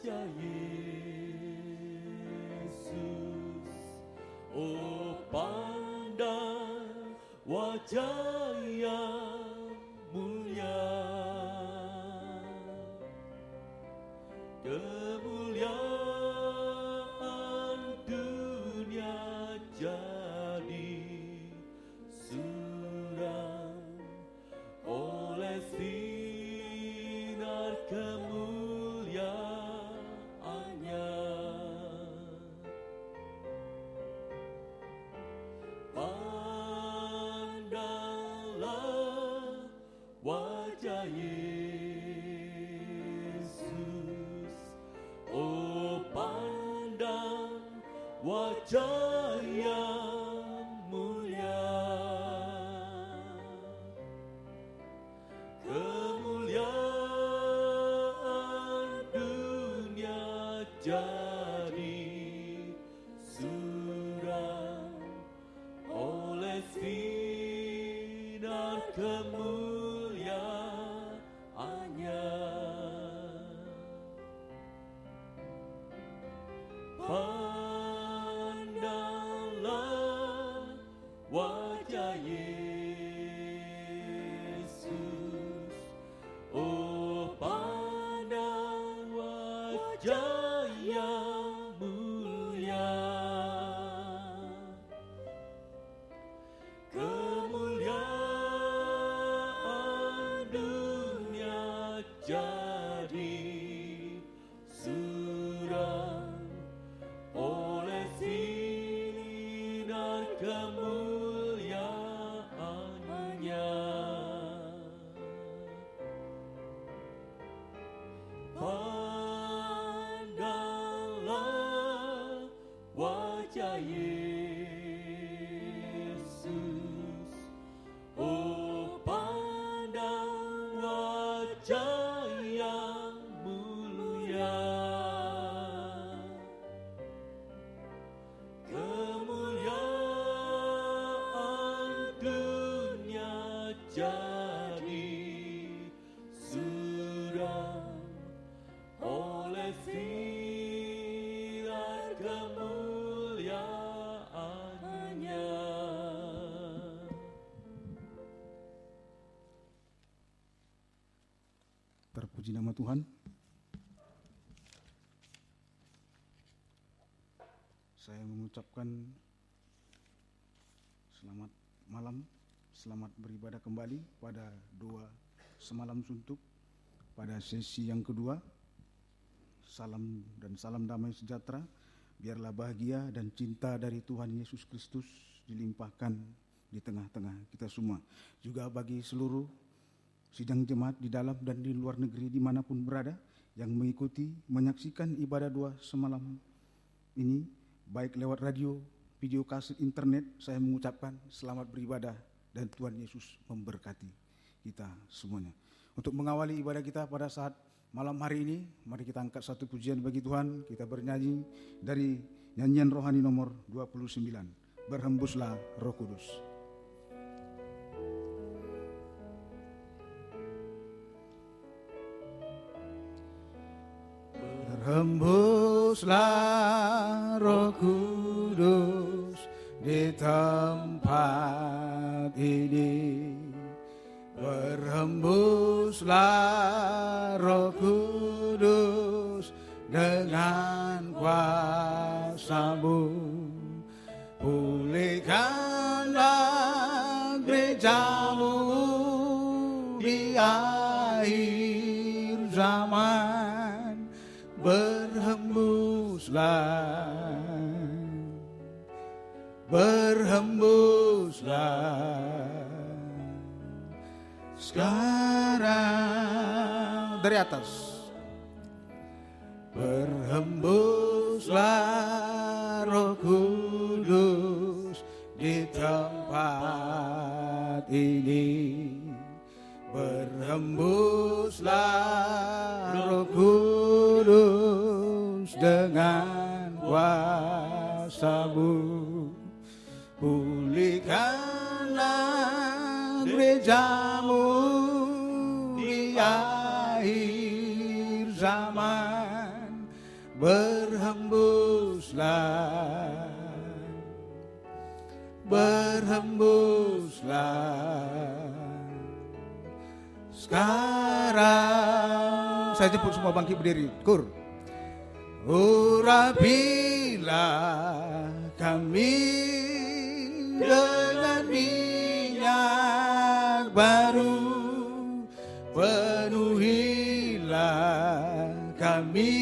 wajah Yesus. Oh, pandang wajah yang mulia, kemuliaan dunia jadi suram oleh sinar kemuliaannya. Pandanglah wajah Yesus. Oh, pandang wajah yang mulia, kemuliaan dunia jadi suram oleh sinar kemuliaannya. Pandanglah wajah Yesus. Oh, pandang wajah yang mulia, kemuliaan dunia jadi suram oleh sinar kemuliaannya. Pandanglah wajah Yesus. Oh, pandang wajah yang mulia, kemuliaan dunia jadi suram oleh sinar kemuliaannya. Terpuji nama Tuhan. Saya mengucapkan selamat malam, selamat beribadah kembali pada doa semalam suntuk pada sesi yang kedua. Salam dan salam damai sejahtera, biarlah bahagia dan cinta dari Tuhan Yesus Kristus dilimpahkan di tengah-tengah kita semua. Juga bagi seluruh sidang jemaat di dalam dan di luar negeri dimanapun berada yang mengikuti, menyaksikan ibadah doa semalam ini, baik lewat radio, video kaset, internet, saya mengucapkan selamat beribadah dan Tuhan Yesus memberkati kita semuanya. Untuk mengawali ibadah kita pada saat malam hari ini, mari kita angkat satu pujian bagi Tuhan. Kita bernyanyi dari nyanyian rohani nomor 29, Berhembuslah Roh Kudus. Berhembuslah Roh Kudus di tempat ini. Berhembuslah Roh Kudus dengan kuasa-Mu. Pulihkanlah gereja-Mu di akhir zaman. Berhembuslah, berhembuslah sekarang dari atas. Berhembuslah Roh Kudus di tempat ini. Berhembuslah Roh Kudus dengan kuasa-Mu. Pulihkanlah gereja-Mu di akhir zaman. berhembuslah, berhembuslah. Sekarang saya jemput semua bangkit berdiri. Kur. Urapilah kami dengan minyak baru, penuhilah kami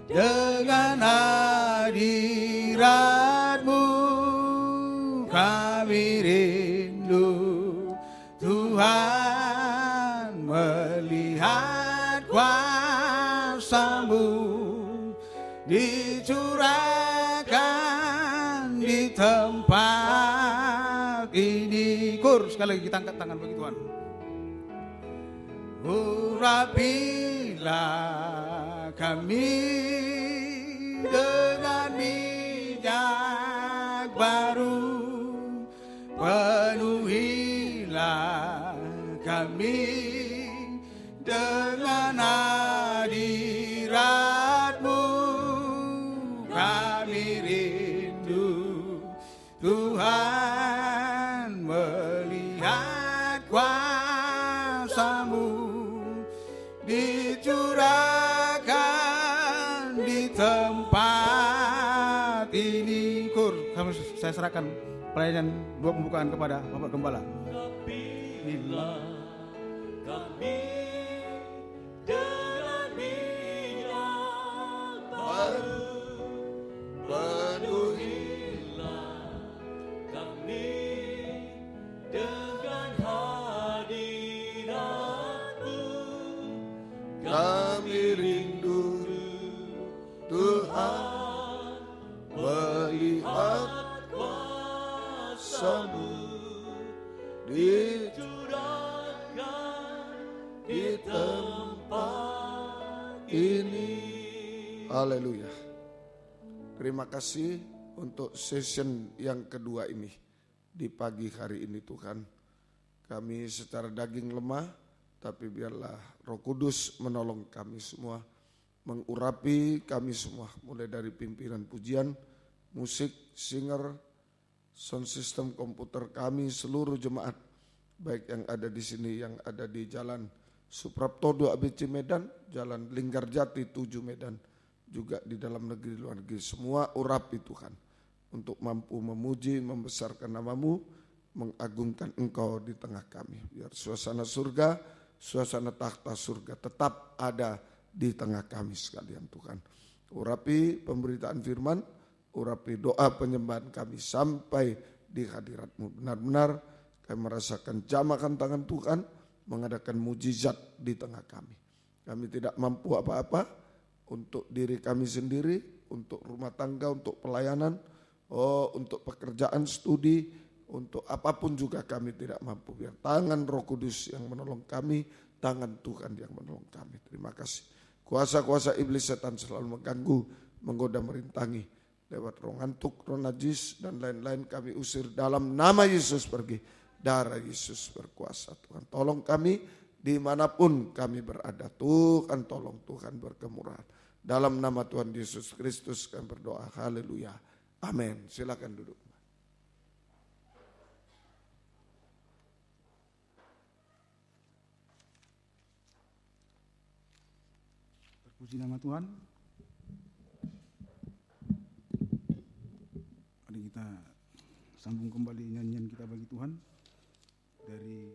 dengan hadirat-Mu. Kami rindu Tuhan melihat kuasa-Mu dicurahkan di tempat ini. Kur, sekali lagi kita angkat tangan bagi Tuhan. Urapilah kami dengan minyak baru, penuhilah kami dengan hadirat-Mu. Kami rindu Tuhan melihat kuasa-Mu dicurahkan di tempat ini. Kur, saya serahkan pelayanan dua pembukaan kepada Bapak Gembala. Bila kami dengan minyak baru, penuhilah kami dengan hadirat-Mu. Kami rindu Tuhan melihat kuasa-Mu dicurahkan di tempat ini. Haleluya. Terima kasih untuk session yang kedua ini. Di pagi hari ini Tuhan, kami secara daging lemah, tapi biarlah Roh Kudus menolong kami semua, mengurapi kami semua, mulai dari pimpinan pujian, musik, singer, sound system, komputer kami, seluruh jemaat, baik yang ada di sini, yang ada di Jalan Suprapto ABC Medan, Jalan Linggarjati 7 Medan, juga di dalam negeri, luar negeri, semua urapi Tuhan, untuk mampu memuji, membesarkan nama-Mu, mengagungkan Engkau di tengah kami. Biar suasana surga, suasana takhta surga tetap ada di tengah kami sekalian Tuhan. Urapi pemberitaan firman, urapi doa penyembahan kami sampai di hadirat-Mu. Benar-benar kami merasakan jamakan tangan Tuhan, mengadakan mujizat di tengah kami. Kami tidak mampu apa-apa untuk diri kami sendiri, untuk rumah tangga, untuk pelayanan, untuk pekerjaan, studi, untuk apapun juga kami tidak mampu. Biar tangan Roh Kudus yang menolong kami, tangan Tuhan yang menolong kami. Terima kasih. Kuasa-kuasa iblis setan selalu mengganggu, menggoda, merintangi. Lewat roh ngantuk, roh najis, dan lain-lain kami usir dalam nama Yesus pergi. Darah Yesus berkuasa. Tuhan tolong kami dimanapun kami berada. Tuhan tolong, Tuhan berkemurahan. Dalam nama Tuhan Yesus Kristus kami berdoa. Haleluya. Amin. Silakan duduk. Puji nama Tuhan. Mari kita sambung kembali nyanyian kita bagi Tuhan dari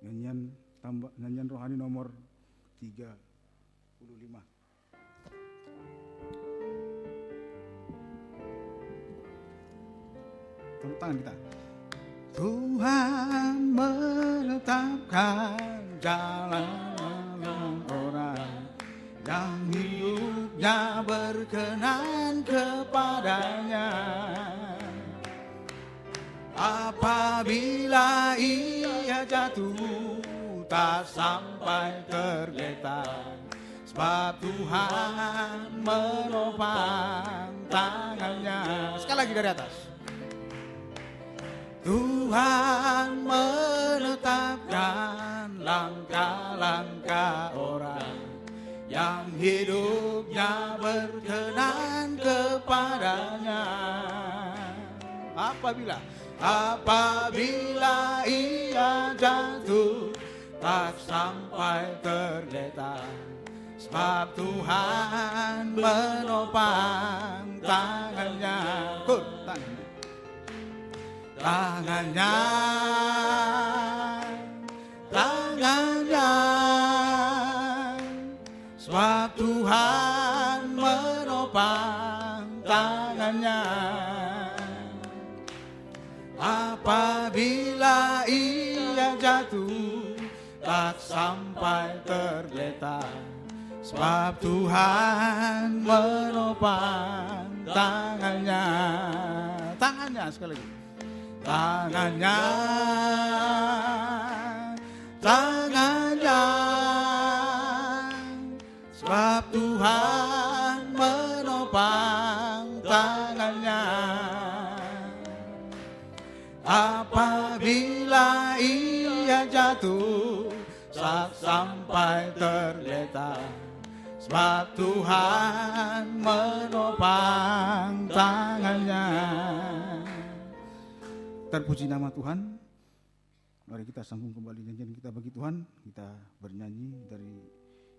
nyanyian rohani nomor 35. Tepuk tangan kita. Tuhan menetapkan jalan orang yang hidupnya berkenan kepadanya. Apabila ia jatuh tak sampai tergeletak, sebab Tuhan menopang tangannya. Sekali lagi dari atas. Tuhan menetapkan langkah-langkah orang yang hidupnya hatinya berkenan kepadanya. Apabila ia jatuh tak sampai tergeletak, sebab Tuhan menopang tangannya. Tangannya, sebab Tuhan menopang tangannya. Apabila ia jatuh tak sampai tergeletak, sebab Tuhan menopang tangannya. Tangannya sekali lagi. Tangannya, sebab Tuhan menopang tangannya. Apabila ia jatuh tak sampai tergeletak, sebab Tuhan menopang tangannya. Terpuji nama Tuhan. Mari kita sambung kembali nyanyian kita bagi Tuhan. Kita bernyanyi dari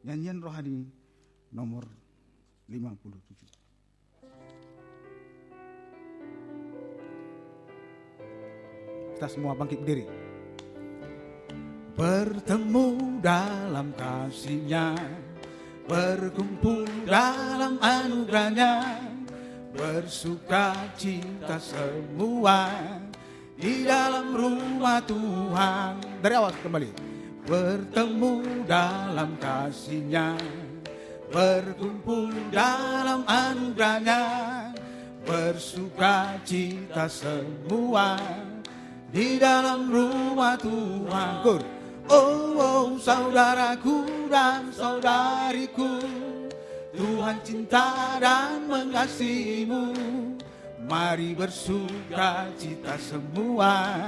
nyanyian rohani nomor 57. Kita semua bangkit berdiri. Bertemu dalam kasih-Nya, berkumpul dalam anugerah-Nya, bersuka cita semua di dalam rumah Tuhan. Dari awal kembali. Bertemu dalam kasih-Nya, berkumpul dalam anugerah-Nya, bersuka cita semua di dalam rumah Tuhan. Oh, saudaraku dan saudariku, Tuhan cinta dan mengasihimu. Mari bersuka cita semua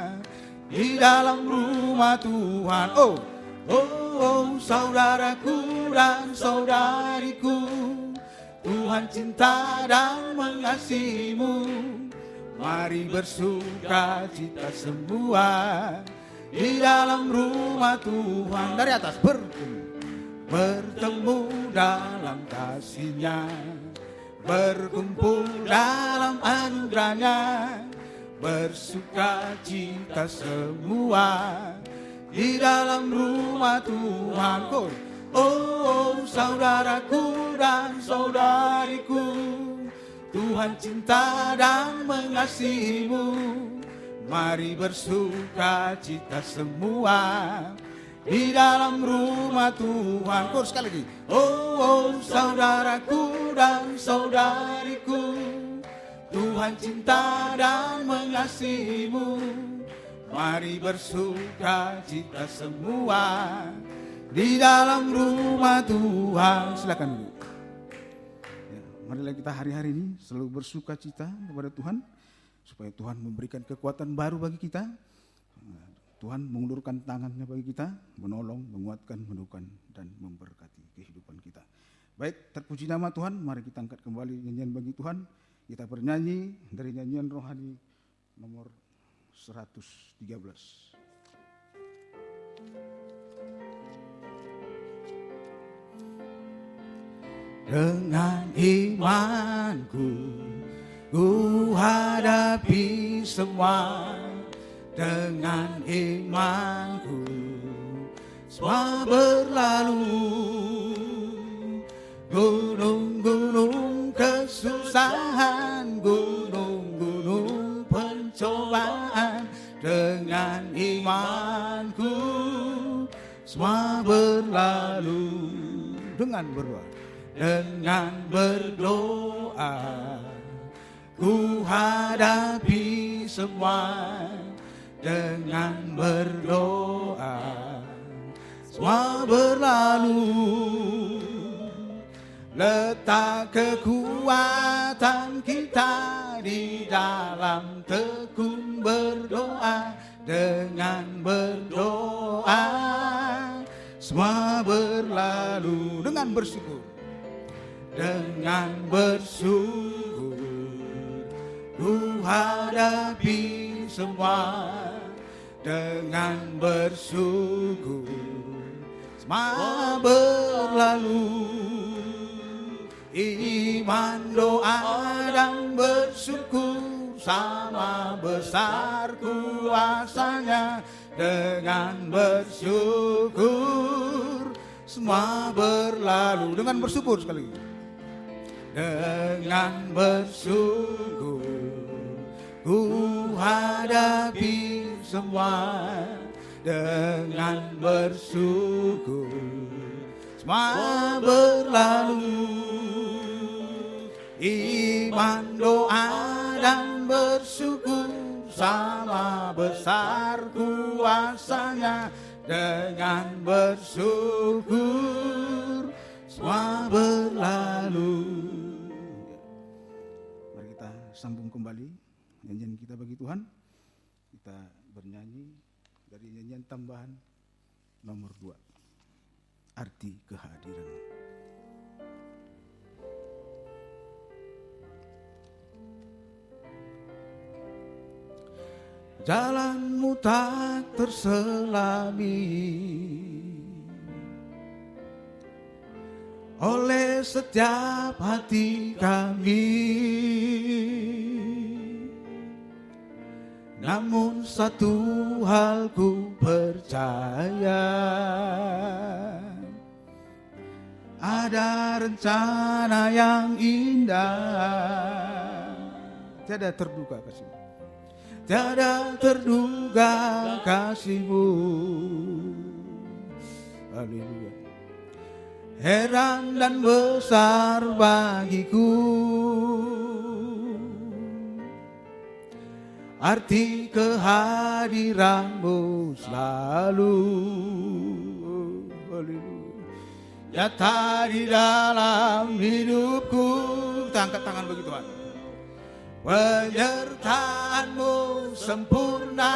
di dalam rumah Tuhan. Oh, saudaraku dan saudariku, Tuhan cinta dan mengasihimu. Mari bersuka cita semua di dalam rumah Tuhan. Dari atas, bertemu dalam kasih-Nya, berkumpul dalam anugerah-Nya, bersuka cita semua di dalam rumah Tuhan. Oh, saudaraku dan saudariku, Tuhan cinta dan mengasihimu. Mari bersuka cita semua di dalam rumah Tuhan. Sekali lagi. Oh, saudaraku dan saudariku, Tuhan cinta dan mengasihimu. Mari bersuka cita semua di dalam rumah Tuhan. Silakan. Ya, marilah kita hari-hari ini selalu bersuka cita kepada Tuhan, supaya Tuhan memberikan kekuatan baru bagi kita. Tuhan mengulurkan tangannya bagi kita, menolong, menguatkan, menumbuhkan, dan memberkati kehidupan kita. Baik, terpuji nama Tuhan. Mari kita angkat kembali nyanyian bagi Tuhan. Kita bernyanyi dari nyanyian rohani nomor 113. Dengan imanku ku hadapi semua, dengan imanku semua berlalu. Gunung-gunung kesusahan, gunung-gunung pencobaan, dengan imanku semua berlalu. Dengan berdoa ku hadapi semua, dengan berdoa semua berlalu. Letak kekuatan kita di dalam tekun berdoa, dengan berdoa semua berlalu. Dengan bersyukur, dengan bersyukur ku hadapi semua dengan bersyukur. Semua berlalu, iman, doa, dan bersyukur sama besar kuasanya. Dengan bersyukur semua berlalu. Dengan bersyukur sekali. Dengan bersyukur ku hadapi semua. Dengan bersyukur semua berlalu. Iman, doa, dan bersyukur sama besar kuasanya. Dengan bersyukur semua berlalu. Mari kita sambung kembali nyanyian kita bagi Tuhan. Kita bernyanyi dari nyanyian tambahan nomor 2, arti kehadiran. Jalanmu tak terselami oleh setiap hati kami, namun satu hal ku percaya, ada rencana yang indah. Tiada terduga kasih-Mu, tiada terduga kasih-Mu. Haleluya. Heran dan besar bagiku arti kehadiran-Mu selalu. Haleluya. Nyata di dalam hidupku. Kita angkat tangan bagi Tuhan. Penyertaan-Mu sempurna,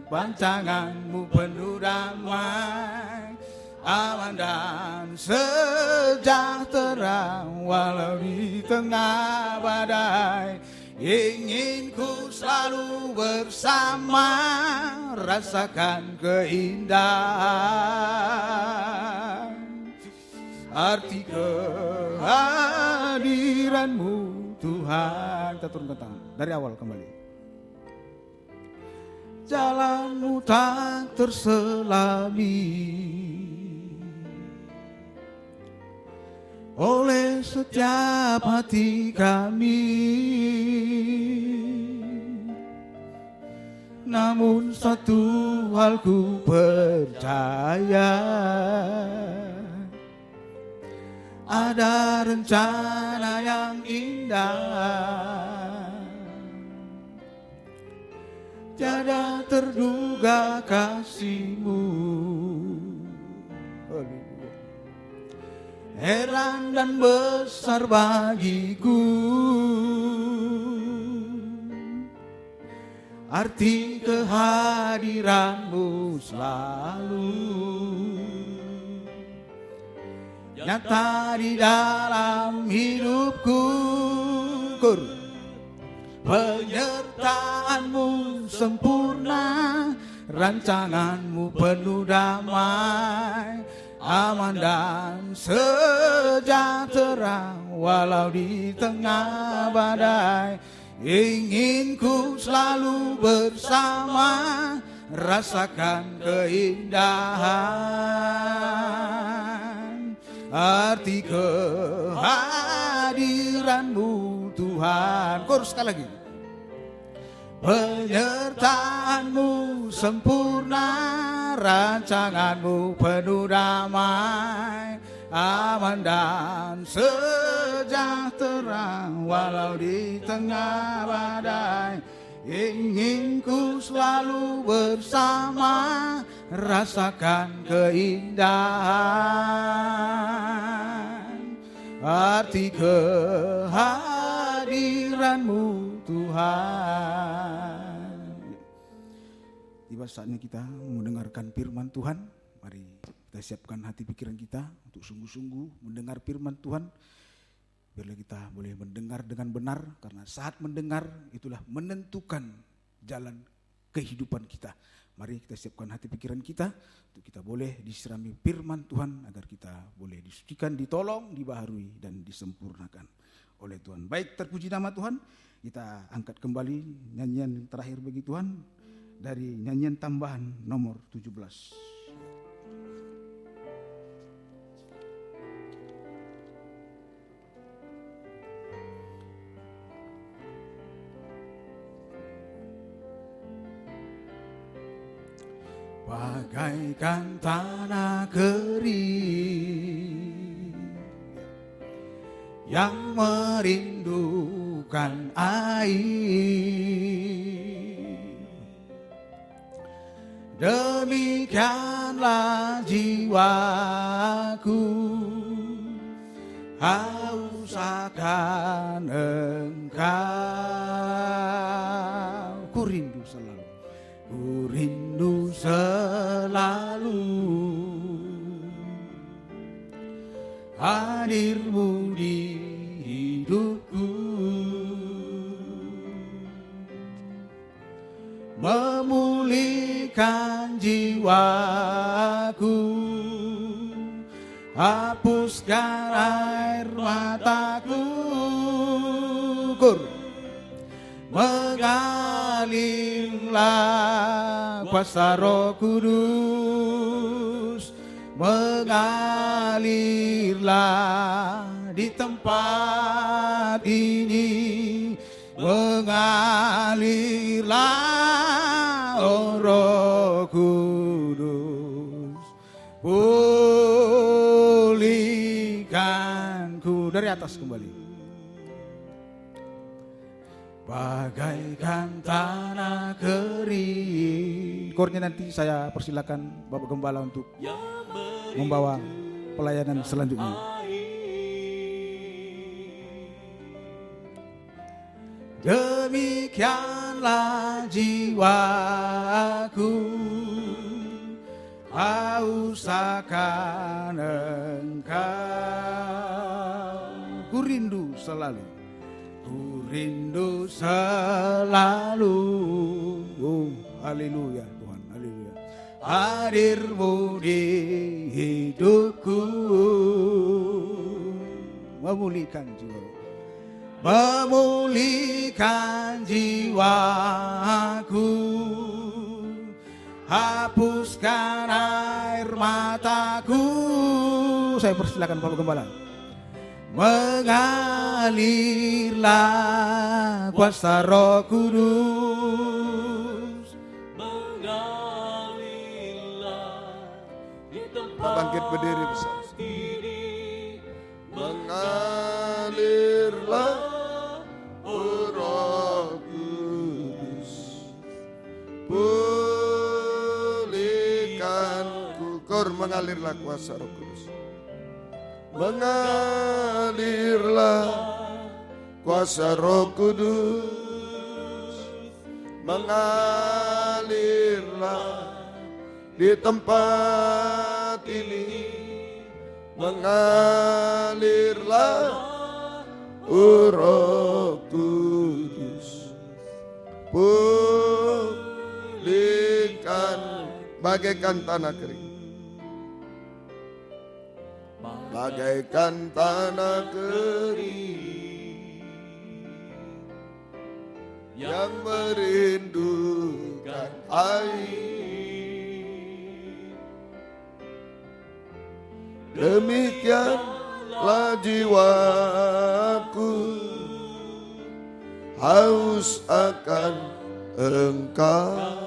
pancangan-Mu penuh damai, aman dan sejahtera walau di tengah badai. Ingin ku selalu bersama, rasakan keindahan arti kehadiran-Mu Tuhan. Kita turunkan tangan dari awal kembali. Jalan-Mu tak terselami oleh setiap hati kami, namun satu hal ku percaya, ada rencana yang indah, tiada terduga kasih-Mu. Heran dan besar bagiku arti kehadiran-Mu selalu, nyata di dalam hidupku. Penyertaan-Mu sempurna, rancangan-Mu penuh damai, aman dan sejahtera walau di tengah badai. Ingin ku selalu bersama, rasakan keindahan arti kehadiran-Mu Tuhan. Chorus sekali lagi. Penyertaan-Mu sempurna, rancangan-Mu penuh damai, aman dan sejahtera walau di tengah badai. Ingin ku selalu bersama, rasakan keindahan arti kehadiran-Mu Tuhan. Tiba saatnya kita mendengarkan firman Tuhan. Mari kita siapkan hati pikiran kita untuk sungguh-sungguh mendengar firman Tuhan biarlah kita boleh mendengar dengan benar, karena saat mendengar itulah menentukan jalan kehidupan kita. Mari kita siapkan hati pikiran kita untuk kita boleh disirami firman Tuhan, agar kita boleh disucikan, ditolong, dibaharui, dan disempurnakan oleh Tuhan. Baik, terpuji nama Tuhan. Kita angkat kembali nyanyian terakhir bagi Tuhan dari nyanyian tambahan nomor 17. Bagaikan tanah kering yang merindukan air, demikianlah jiwaku haus akan Engkau. Ku rindu selalu, ku rindu selalu hadir-Mu di hidupku, memulihkan jiwaku, hapuskan air mataku, mengalirlah kuasa Roh Kudus, mengalirlah di tempat ini, mengalirlah oh Roh Kudus, pulihkanku. Dari atas kembali. Bagaikan tanah kering. Kornya nanti saya persilakan Bapak Gembala untuk membawa pelayanan selanjutnya. Demikianlah jiwaku haus akan Engkau. Ku rindu selalu, ku rindu selalu. Oh, haleluya Tuhan, haleluya. Hadir-Mu di hidupku, memulihkan jiwa, memulihkan jiwaku, hapuskan air mataku. Saya persilakan Bapak Gembala. Mengalirlah kuasa Roh Kudus, mengalirlah di tempat Bangkit berdiri bersama. ini, Mengalirlah oh Roh Kudus, pulihkanku. Mengalirlah kuasa Roh Kudus, mengalirlah kuasa Roh Kudus, mengalirlah di tempat ini, mengalirlah Roh Kudus, pulihkan bagaikan tanah kering, bagaikan tanah kering yang merindukan air, demikianlah jiwaku haus akan Engkau.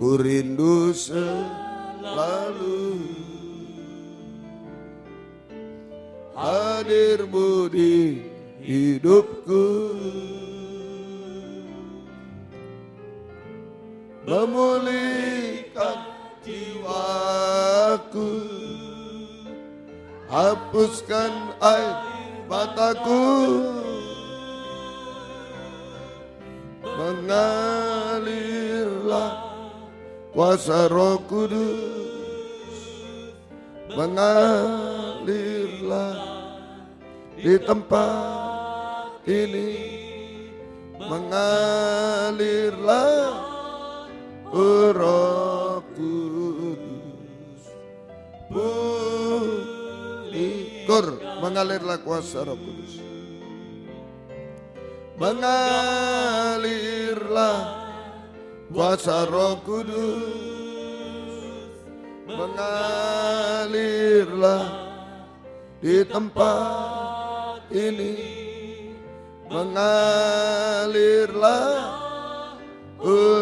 Ku rindu selalu hadir-Mu di hidupku, memulihkan jiwaku, hapuskan air mataku, mengalirlah kuasa Roh Kudus, mengalirlah di tempat ini, mengalirlah Roh Kudus. Pulihkan, mengalirlah kuasa Roh Kudus. Mengalirlah kuasa Roh Kudus, mengalirlah di tempat ini, mengalirlah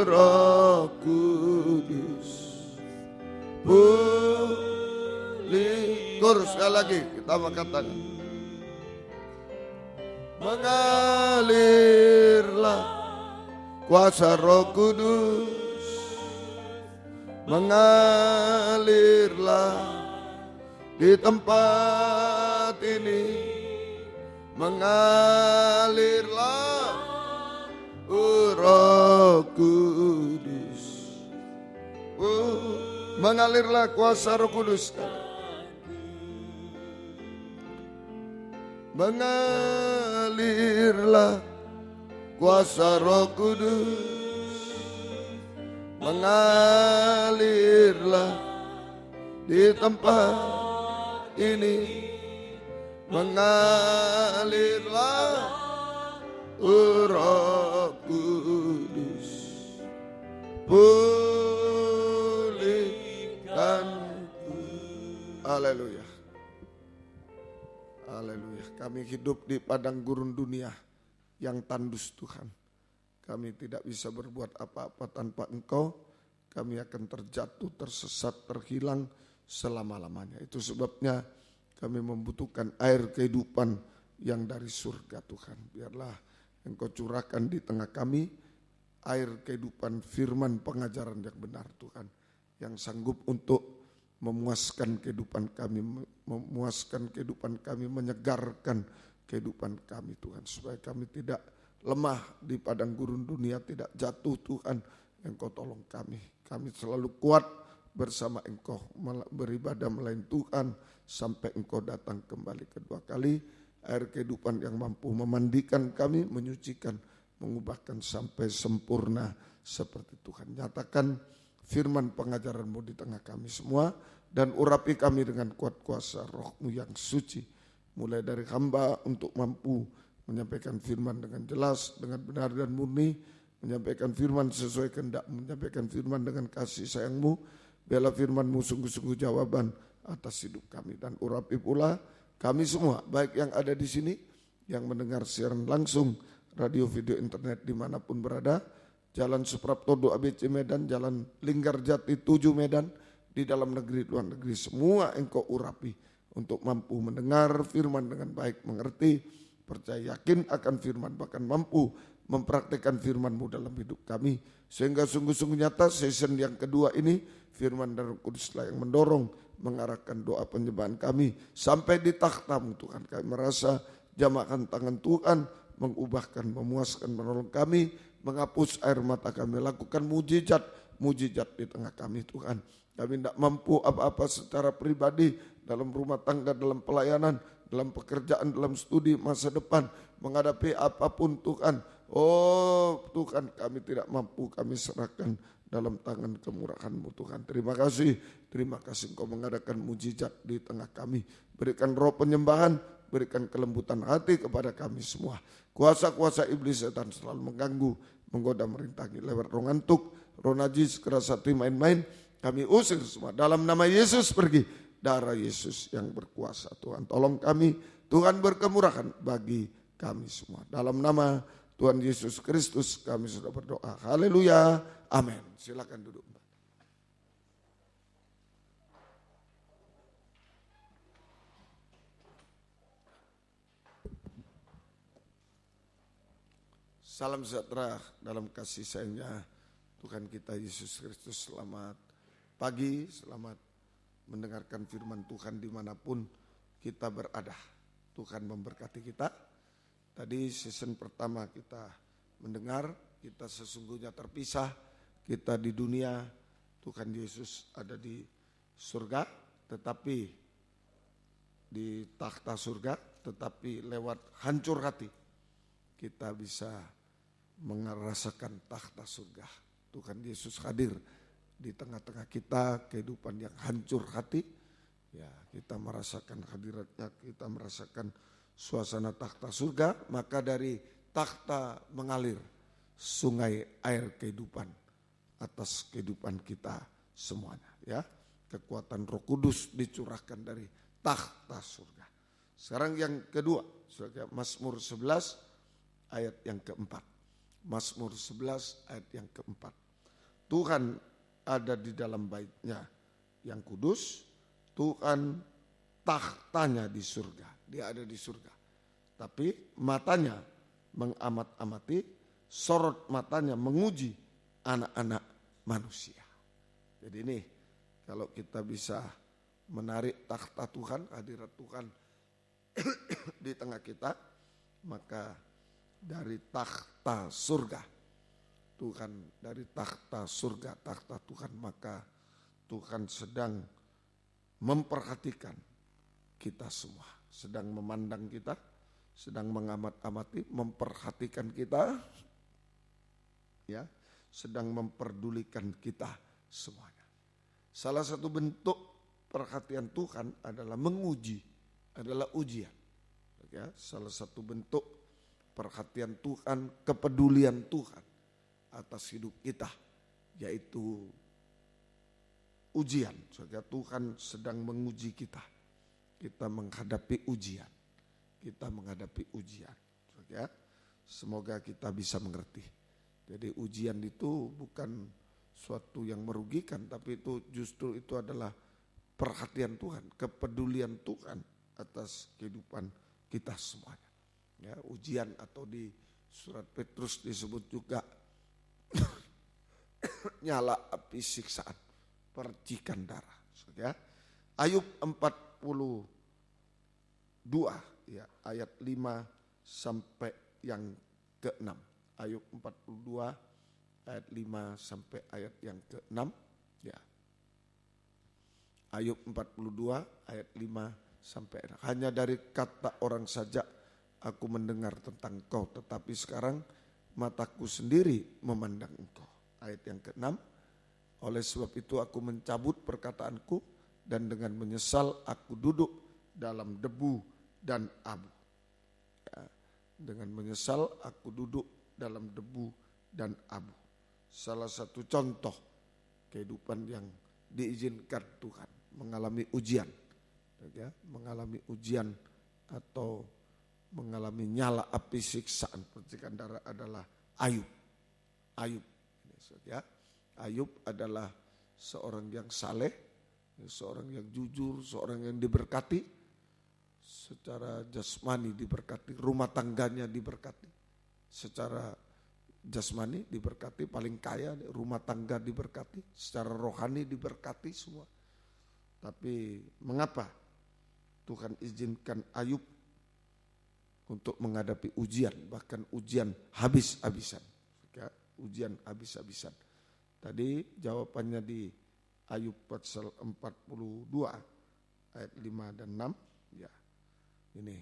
Roh Kudus. Pulihkan, sekali lagi kita angkat tangan. Mengalirlah kuasa Roh Kudus, mengalirlah di tempat ini, mengalirlah Roh Kudus. Mengalirlah kuasa Roh Kudus. Mengalirlah kuasa Roh Kudus, mengalirlah di tempat ini, mengalirlah Roh Kudus. Pulihkanku. Haleluya. Haleluya. Kami hidup di padang gurun dunia yang tandus Tuhan. Kami tidak bisa berbuat apa-apa tanpa Engkau. Kami akan terjatuh, tersesat, terhilang selama-lamanya. Itu sebabnya kami membutuhkan air kehidupan yang dari surga Tuhan. Biarlah Engkau curahkan di tengah kami air kehidupan firman pengajaran yang benar Tuhan. Yang sanggup untuk memuaskan kehidupan kami, menyegarkan kehidupan kami Tuhan. Supaya kami tidak lemah di padang gurun dunia, tidak jatuh Tuhan. Engkau tolong kami. Kami selalu kuat bersama Engkau, beribadah melayani Tuhan sampai Engkau datang kembali kedua kali. Air kehidupan yang mampu memandikan kami, menyucikan, mengubahkan sampai sempurna seperti Tuhan. Nyatakan firman pengajaran-Mu di tengah kami semua dan urapi kami dengan kuat kuasa Roh-Mu yang suci. Mulai dari hamba untuk mampu menyampaikan firman dengan jelas, dengan benar dan murni, menyampaikan firman sesuai kehendak, menyampaikan firman dengan kasih sayang-Mu. Biarlah firman-Mu sungguh-sungguh jawaban atas hidup kami. Dan urapi pula kami semua, baik yang ada di sini, yang mendengar siaran langsung, radio, video, internet dimanapun berada, Jalan Supraptodo ABC Medan, Jalan Linggarjati 7 Medan, di dalam negeri, luar negeri, semua Engkau urapi untuk mampu mendengar firman dengan baik, mengerti, percaya, yakin akan firman, bahkan mampu mempraktikkan firman-Mu dalam hidup kami. Sehingga sungguh-sungguh nyata season yang kedua ini, firman dan Roh Kuduslah yang mendorong, mengarahkan doa penyembahan kami sampai di takhta-Mu Tuhan. Kami merasa jamakan tangan Tuhan, mengubahkan, memuaskan, menolong kami, menghapus air mata kami, lakukan mujizat di tengah kami Tuhan. Kami tidak mampu apa-apa secara pribadi, dalam rumah tangga, dalam pelayanan, dalam pekerjaan, dalam studi masa depan, menghadapi apapun Tuhan. Oh Tuhan, kami tidak mampu, kami serahkan dalam tangan kemurahan-Mu Tuhan. Terima kasih Engkau mengadakan mujizat di tengah kami. Berikan roh penyembahan, berikan kelembutan hati kepada kami semua. Kuasa-kuasa iblis setan selalu mengganggu, menggoda, merintangi lewat roh ngantuk, roh najis, keras hati, main-main. Kami usir semua dalam nama Yesus, pergi. Darah Yesus yang berkuasa Tuhan. Tolong kami, Tuhan berkemurahan bagi kami semua. Dalam nama Tuhan Yesus Kristus kami sudah berdoa. Haleluya. Amin. Silakan duduk. Salam sejahtera dalam kasih sayangnya Tuhan kita Yesus Kristus. Selamat pagi, selamat mendengarkan firman Tuhan dimanapun kita berada. Tuhan memberkati kita. Tadi season pertama kita mendengar, kita sesungguhnya terpisah, kita di dunia, Tuhan Yesus ada di surga. Tetapi di takhta surga, tetapi lewat hancur hati kita bisa merasakan takhta surga. Tuhan Yesus hadir di tengah-tengah kita, kehidupan yang hancur hati, ya kita merasakan hadiratnya, kita merasakan suasana takhta surga, maka dari takhta mengalir sungai air kehidupan atas kehidupan kita semuanya, ya. Kekuatan Roh Kudus dicurahkan dari takhta surga. Sekarang yang kedua, Mazmur 11 ayat yang keempat. Mazmur 11 ayat yang keempat. Tuhan ada di dalam bait-Nya yang kudus, Tuhan takhtanya di surga. Dia ada di surga. Tapi matanya mengamat-amati, sorot matanya menguji anak-anak manusia. Jadi ini kalau kita bisa menarik takhta Tuhan, hadirat Tuhan di tengah kita, maka dari takhta surga Tuhan, dari takhta surga, takhta Tuhan, maka Tuhan sedang memperhatikan kita semua, sedang memandang kita, sedang mengamat-amati, memperhatikan kita, ya, sedang memperdulikan kita semuanya. Salah satu bentuk perhatian Tuhan adalah menguji, adalah ujian. Ya, salah satu bentuk perhatian Tuhan, kepedulian Tuhan atas hidup kita, yaitu ujian. Sehingga Tuhan sedang menguji kita. Kita menghadapi ujian. Kita menghadapi ujian. Ya, semoga kita bisa mengerti. Jadi ujian itu bukan suatu yang merugikan, tapi itu justru itu adalah perhatian Tuhan, kepedulian Tuhan atas kehidupan kita semuanya. Ya, ujian atau di surat Petrus disebut juga nyala api siksaan, percikan darah. Ya. Ayub 42 ya, ayat 5 sampai yang ke-6. Ayub 42 ayat 5 sampai ayat yang ke-6 ya. Ayub 42 ayat 5 sampai 6. Hanya dari kata orang saja aku mendengar tentang Engkau, tetapi sekarang mataku sendiri memandang Engkau. Ayat yang ke-6. Oleh sebab itu aku mencabut perkataanku dan dengan menyesal aku duduk dalam debu dan abu. Ya, dengan menyesal aku duduk dalam debu dan abu. Salah satu contoh kehidupan yang diizinkan Tuhan mengalami ujian, ya, mengalami ujian atau mengalami nyala api siksaan percikan darah adalah Ayub. Ayub, ya, Ayub adalah seorang yang saleh, seorang yang jujur, seorang yang diberkati, secara jasmani diberkati, rumah tangganya diberkati, secara jasmani diberkati, paling kaya, rumah tangga diberkati, secara rohani diberkati semua. Tapi mengapa Tuhan izinkan Ayub untuk menghadapi ujian, bahkan ujian habis-habisan, ya, ujian habis-habisan. Tadi jawabannya di Ayub pasal 42 ayat 5 dan 6, ya. Ini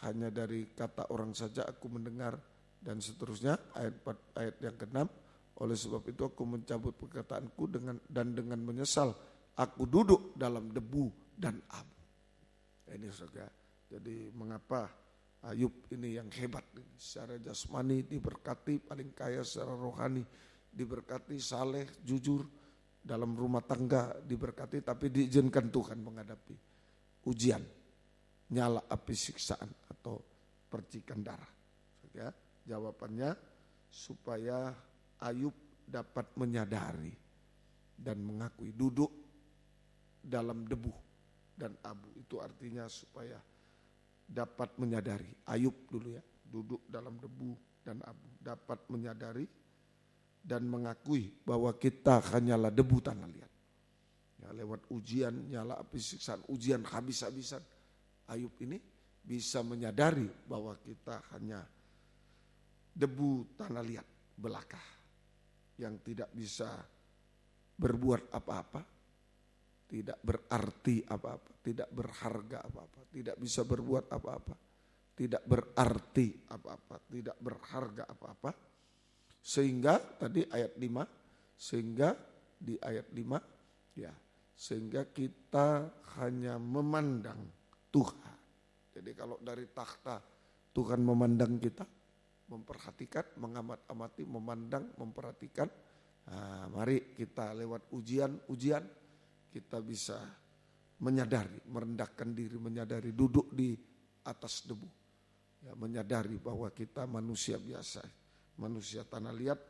hanya dari kata orang saja aku mendengar, dan seterusnya ayat yang ke-6. Oleh sebab itu aku mencabut perkataanku dengan menyesal aku duduk dalam debu dan abu. Ini saudara. Jadi mengapa Ayub ini yang hebat, secara jasmani diberkati, paling kaya secara rohani diberkati, saleh, jujur, dalam rumah tangga diberkati, tapi diizinkan Tuhan menghadapi ujian, nyala api siksaan atau percikan darah. Ya, jawabannya supaya Ayub dapat menyadari dan mengakui duduk dalam debu dan abu. Itu artinya supaya dapat menyadari. Ayub dulu ya, duduk dalam debu dan abu. Dapat menyadari dan mengakui bahwa kita hanyalah debu tanah liat. Ya, lewat ujian, nyala api siksaan, ujian habis-habisan, Ayub ini bisa menyadari bahwa kita hanya debu tanah liat belaka yang tidak bisa berbuat apa-apa, tidak berarti apa-apa, tidak berharga apa-apa, tidak bisa berbuat apa-apa, tidak berarti apa-apa, tidak berharga apa-apa. Sehingga tadi ayat 5, sehingga di ayat 5 ya, sehingga kita hanya memandang Tuhan. Jadi kalau dari takhta Tuhan memandang kita, memperhatikan, mengamat-amati, memandang, memperhatikan. Nah, mari kita lewat ujian-ujian kita bisa menyadari, merendahkan diri, menyadari duduk di atas debu. Ya, menyadari bahwa kita manusia biasa, manusia tanah liat,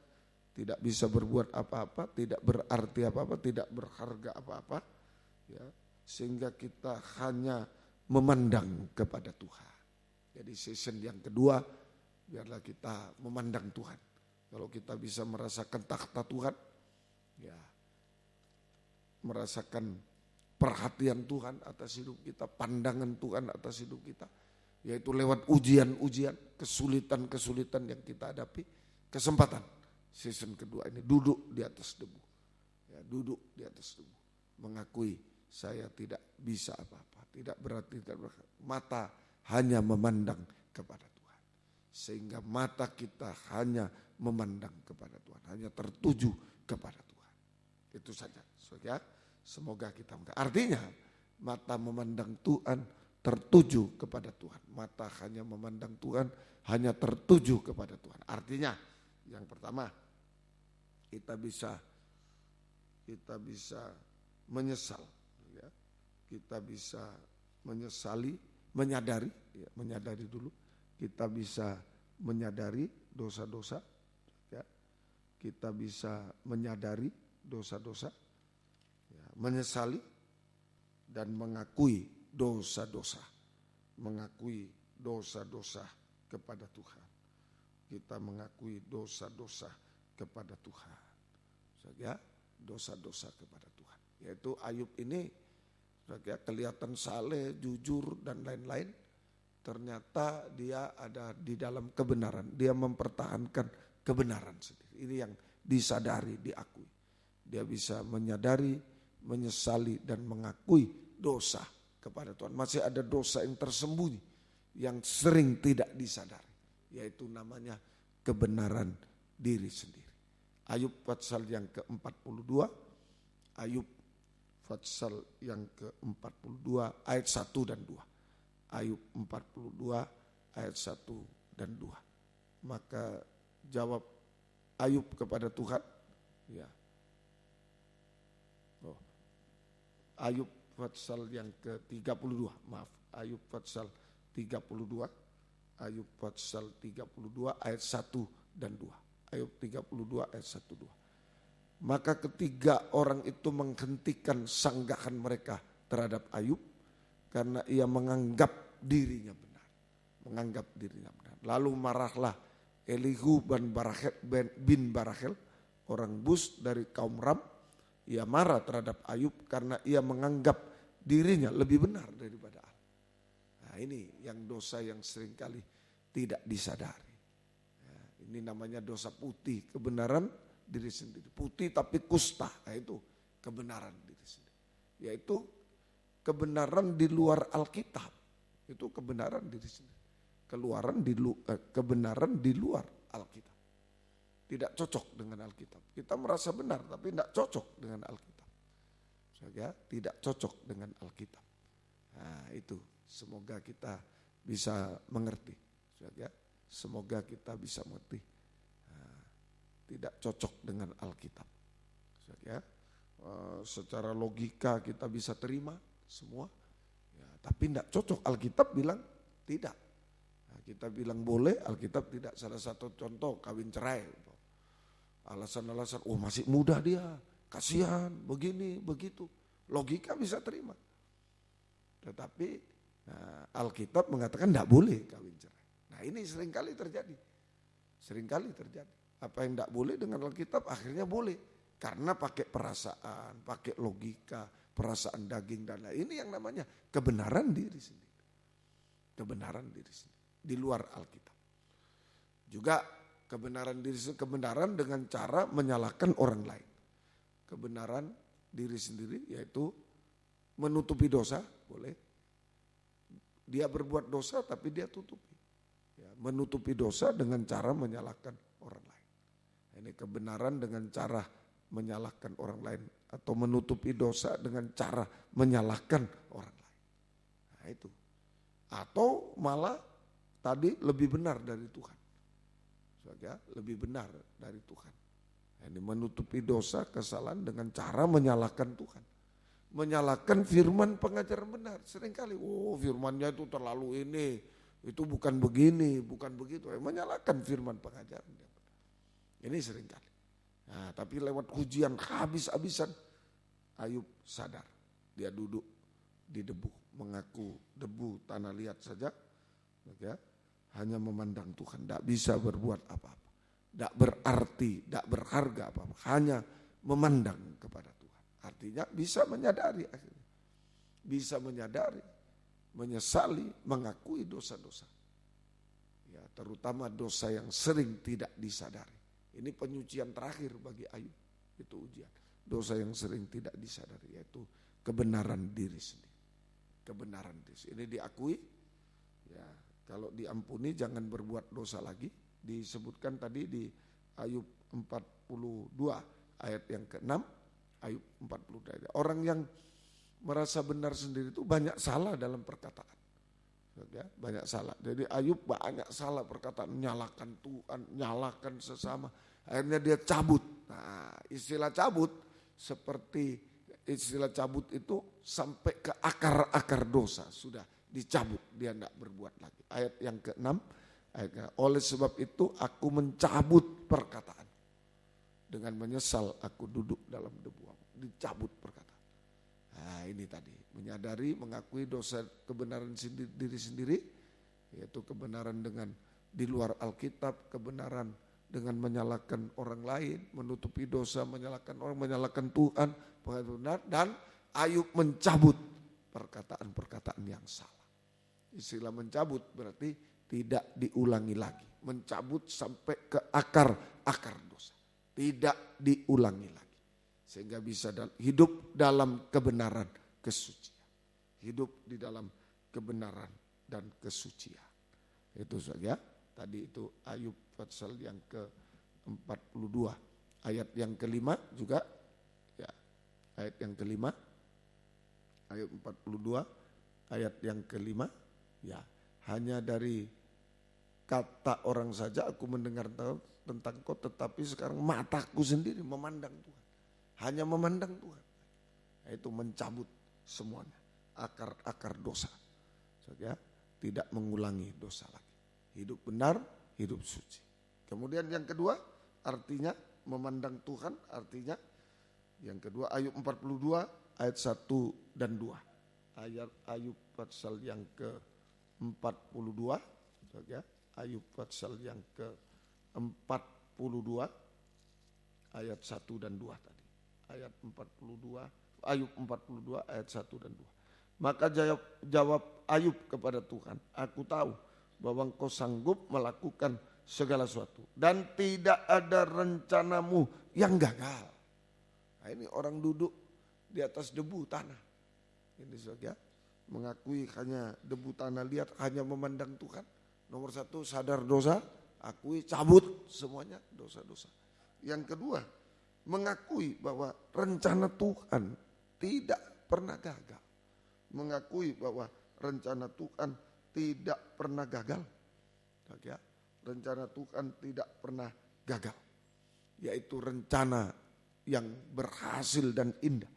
tidak bisa berbuat apa-apa, tidak berarti apa-apa, tidak berharga apa-apa. Ya, sehingga kita hanya memandang kepada Tuhan. Jadi season yang kedua, biarlah kita memandang Tuhan. Kalau kita bisa merasakan takhta Tuhan, ya, merasakan perhatian Tuhan atas hidup kita, pandangan Tuhan atas hidup kita, yaitu lewat ujian-ujian, kesulitan-kesulitan yang kita hadapi, kesempatan season kedua ini duduk di atas debu, ya, duduk di atas debu, mengakui saya tidak bisa apa-apa, tidak berarti, tidak berarti. Mata hanya memandang kepada Tuhan, sehingga mata kita hanya memandang kepada Tuhan, hanya tertuju kepada Tuhan. Itu saja, saudara. Semoga kita, artinya mata memandang Tuhan, tertuju kepada Tuhan. Mata hanya memandang Tuhan, hanya tertuju kepada Tuhan. Artinya yang pertama, kita bisa menyesal, ya. Kita bisa menyesali, menyadari, ya, menyadari dulu. Kita bisa menyadari dosa-dosa, ya. Kita bisa menyadari dosa-dosa, ya, menyesali dan mengakui dosa-dosa, mengakui dosa-dosa kepada Tuhan. Kita mengakui dosa-dosa kepada Tuhan, saja dosa-dosa kepada Tuhan. Yaitu Ayub ini, saja kelihatan saleh, jujur dan lain-lain. Ternyata dia ada di dalam kebenaran, dia mempertahankan kebenaran sendiri. Ini yang disadari, diakui. Dia bisa menyadari, menyesali dan mengakui dosa kepada Tuhan. Masih ada dosa yang tersembunyi, yang sering tidak disadari, yaitu namanya kebenaran diri sendiri. Ayub pasal yang ke-42, Ayub pasal yang ke-42 ayat 1 dan 2. Ayub 42 ayat 1 dan 2. Maka jawab Ayub kepada Tuhan, ya. Ayub pasal yang ke-32, maaf, Ayub pasal 32, Ayub pasal 32 ayat 1 dan 2. Ayub 32 ayat 1 2. Maka ketiga orang itu menghentikan sanggahan mereka terhadap Ayub karena ia menganggap dirinya benar. Menganggap dirinya benar. Lalu marahlah Elihu bin Barachel, orang Bus dari kaum Ram. Ia marah terhadap Ayub karena ia menganggap dirinya lebih benar daripada Allah. Nah, ini yang dosa yang seringkali tidak disadari. Ya, ini namanya dosa putih, kebenaran diri sendiri. Putih tapi kusta, nah itu kebenaran diri sendiri. Yaitu kebenaran di luar Alkitab, itu kebenaran diri sendiri. Kebenaran di luar Alkitab. Tidak cocok dengan Alkitab. Kita merasa benar tapi tidak cocok dengan Alkitab. Saudara, tidak cocok dengan Alkitab. Nah, itu semoga kita bisa mengerti. Saudara, semoga kita bisa mengerti. Nah, tidak cocok dengan Alkitab. Saudara, secara logika kita bisa terima semua. Ya, tapi tidak cocok. Alkitab bilang tidak. Nah, kita bilang boleh, Alkitab tidak. Salah satu contoh kawin cerai. Alasan-alasan, oh masih muda dia, kasihan, begini, begitu. Logika bisa terima. Tetapi Alkitab mengatakan tidak boleh kawin cerai. Nah ini seringkali terjadi. Seringkali terjadi. Apa yang tidak boleh dengan Alkitab akhirnya boleh. Karena pakai perasaan, pakai logika, perasaan daging dan lain. Ini yang namanya kebenaran diri sendiri. Kebenaran diri sendiri. Di luar Alkitab. Juga kebenaran diri sendiri, kebenaran dengan cara menyalahkan orang lain. Kebenaran diri sendiri yaitu menutupi dosa, boleh. Dia berbuat dosa tapi dia tutupi. Ya, menutupi dosa dengan cara menyalahkan orang lain. Ini kebenaran dengan cara menyalahkan orang lain. Atau menutupi dosa dengan cara menyalahkan orang lain. Nah itu. Atau malah tadi lebih benar dari Tuhan. Ya, lebih benar dari Tuhan. Ini menutupi dosa, kesalahan dengan cara menyalahkan Tuhan. Menyalahkan firman pengajaran benar. Seringkali, firmannya itu terlalu ini, itu bukan begini, bukan begitu. Menyalahkan firman pengajaran. Ini seringkali. Nah, tapi lewat ujian habis-habisan, Ayub sadar. Dia duduk di debu, mengaku debu tanah liat saja. Ya, hanya memandang Tuhan, tidak bisa berbuat apa-apa. Tidak berarti, tidak berharga apa-apa. Hanya memandang kepada Tuhan. Artinya bisa menyadari akhirnya. Bisa menyadari, menyesali, mengakui dosa-dosa. Ya, terutama dosa yang sering tidak disadari. Ini penyucian terakhir bagi Ayub. Itu ujian. Dosa yang sering tidak disadari, yaitu kebenaran diri sendiri. Kebenaran diri sendiri. Ini diakui. Ya, kalau diampuni jangan berbuat dosa lagi. Disebutkan tadi di Ayub 42 ayat yang ke-6. Ayub 42. Orang yang merasa benar sendiri itu banyak salah dalam perkataan. Ya, banyak salah. Jadi Ayub banyak salah perkataan, nyalakan Tuhan, nyalakan sesama. Akhirnya dia cabut. Nah, istilah cabut seperti istilah cabut itu sampai ke akar-akar dosa. Sudah dicabut, dia tidak berbuat lagi. Ayat yang ke-6, oleh sebab itu aku mencabut perkataan. Dengan menyesal aku duduk dalam debu. Dicabut perkataan. Nah ini tadi, menyadari, mengakui dosa kebenaran diri sendiri, yaitu kebenaran dengan di luar Alkitab, kebenaran dengan menyalahkan orang lain, menutupi dosa, menyalahkan orang, menyalahkan Tuhan, benar, dan Ayub mencabut perkataan-perkataan yang salah. Istilah mencabut berarti tidak diulangi lagi. Mencabut sampai ke akar dosa. Tidak diulangi lagi. Sehingga bisa hidup dalam kebenaran kesucian. Hidup di dalam kebenaran dan kesucian. Itu saja. Tadi itu Ayub pasal yang ke-42. Ayat yang kelima juga. Ya, ayat yang kelima. Ayat 42. Ayat yang kelima. Ya, hanya dari kata orang saja aku mendengar tentang kau, tetapi sekarang mataku sendiri memandang Tuhan. Hanya memandang Tuhan. Itu mencabut semuanya. Akar dosa. Ya, tidak mengulangi dosa lagi. Hidup benar, hidup suci. Kemudian yang kedua, artinya memandang Tuhan, artinya yang kedua Ayub 42 ayat 1 dan 2. Ayat Ayub pasal yang ke-42, ya, Ayub pasal yang ke-42 ayat 1 dan 2 tadi. Ayat 42, Ayub 42 ayat 1 dan 2. Maka jawab Ayub kepada Tuhan, aku tahu bahwa engkau sanggup melakukan segala sesuatu dan tidak ada rencanamu yang gagal. Nah, ini orang duduk di atas debu tanah. Ini saja mengakui hanya debu tanah liat, hanya memandang Tuhan. Nomor satu, sadar dosa, akui, cabut semuanya dosa-dosa. Yang kedua, mengakui bahwa rencana Tuhan tidak pernah gagal. Mengakui bahwa rencana Tuhan tidak pernah gagal. Ya, rencana Tuhan tidak pernah gagal. Yaitu rencana yang berhasil dan indah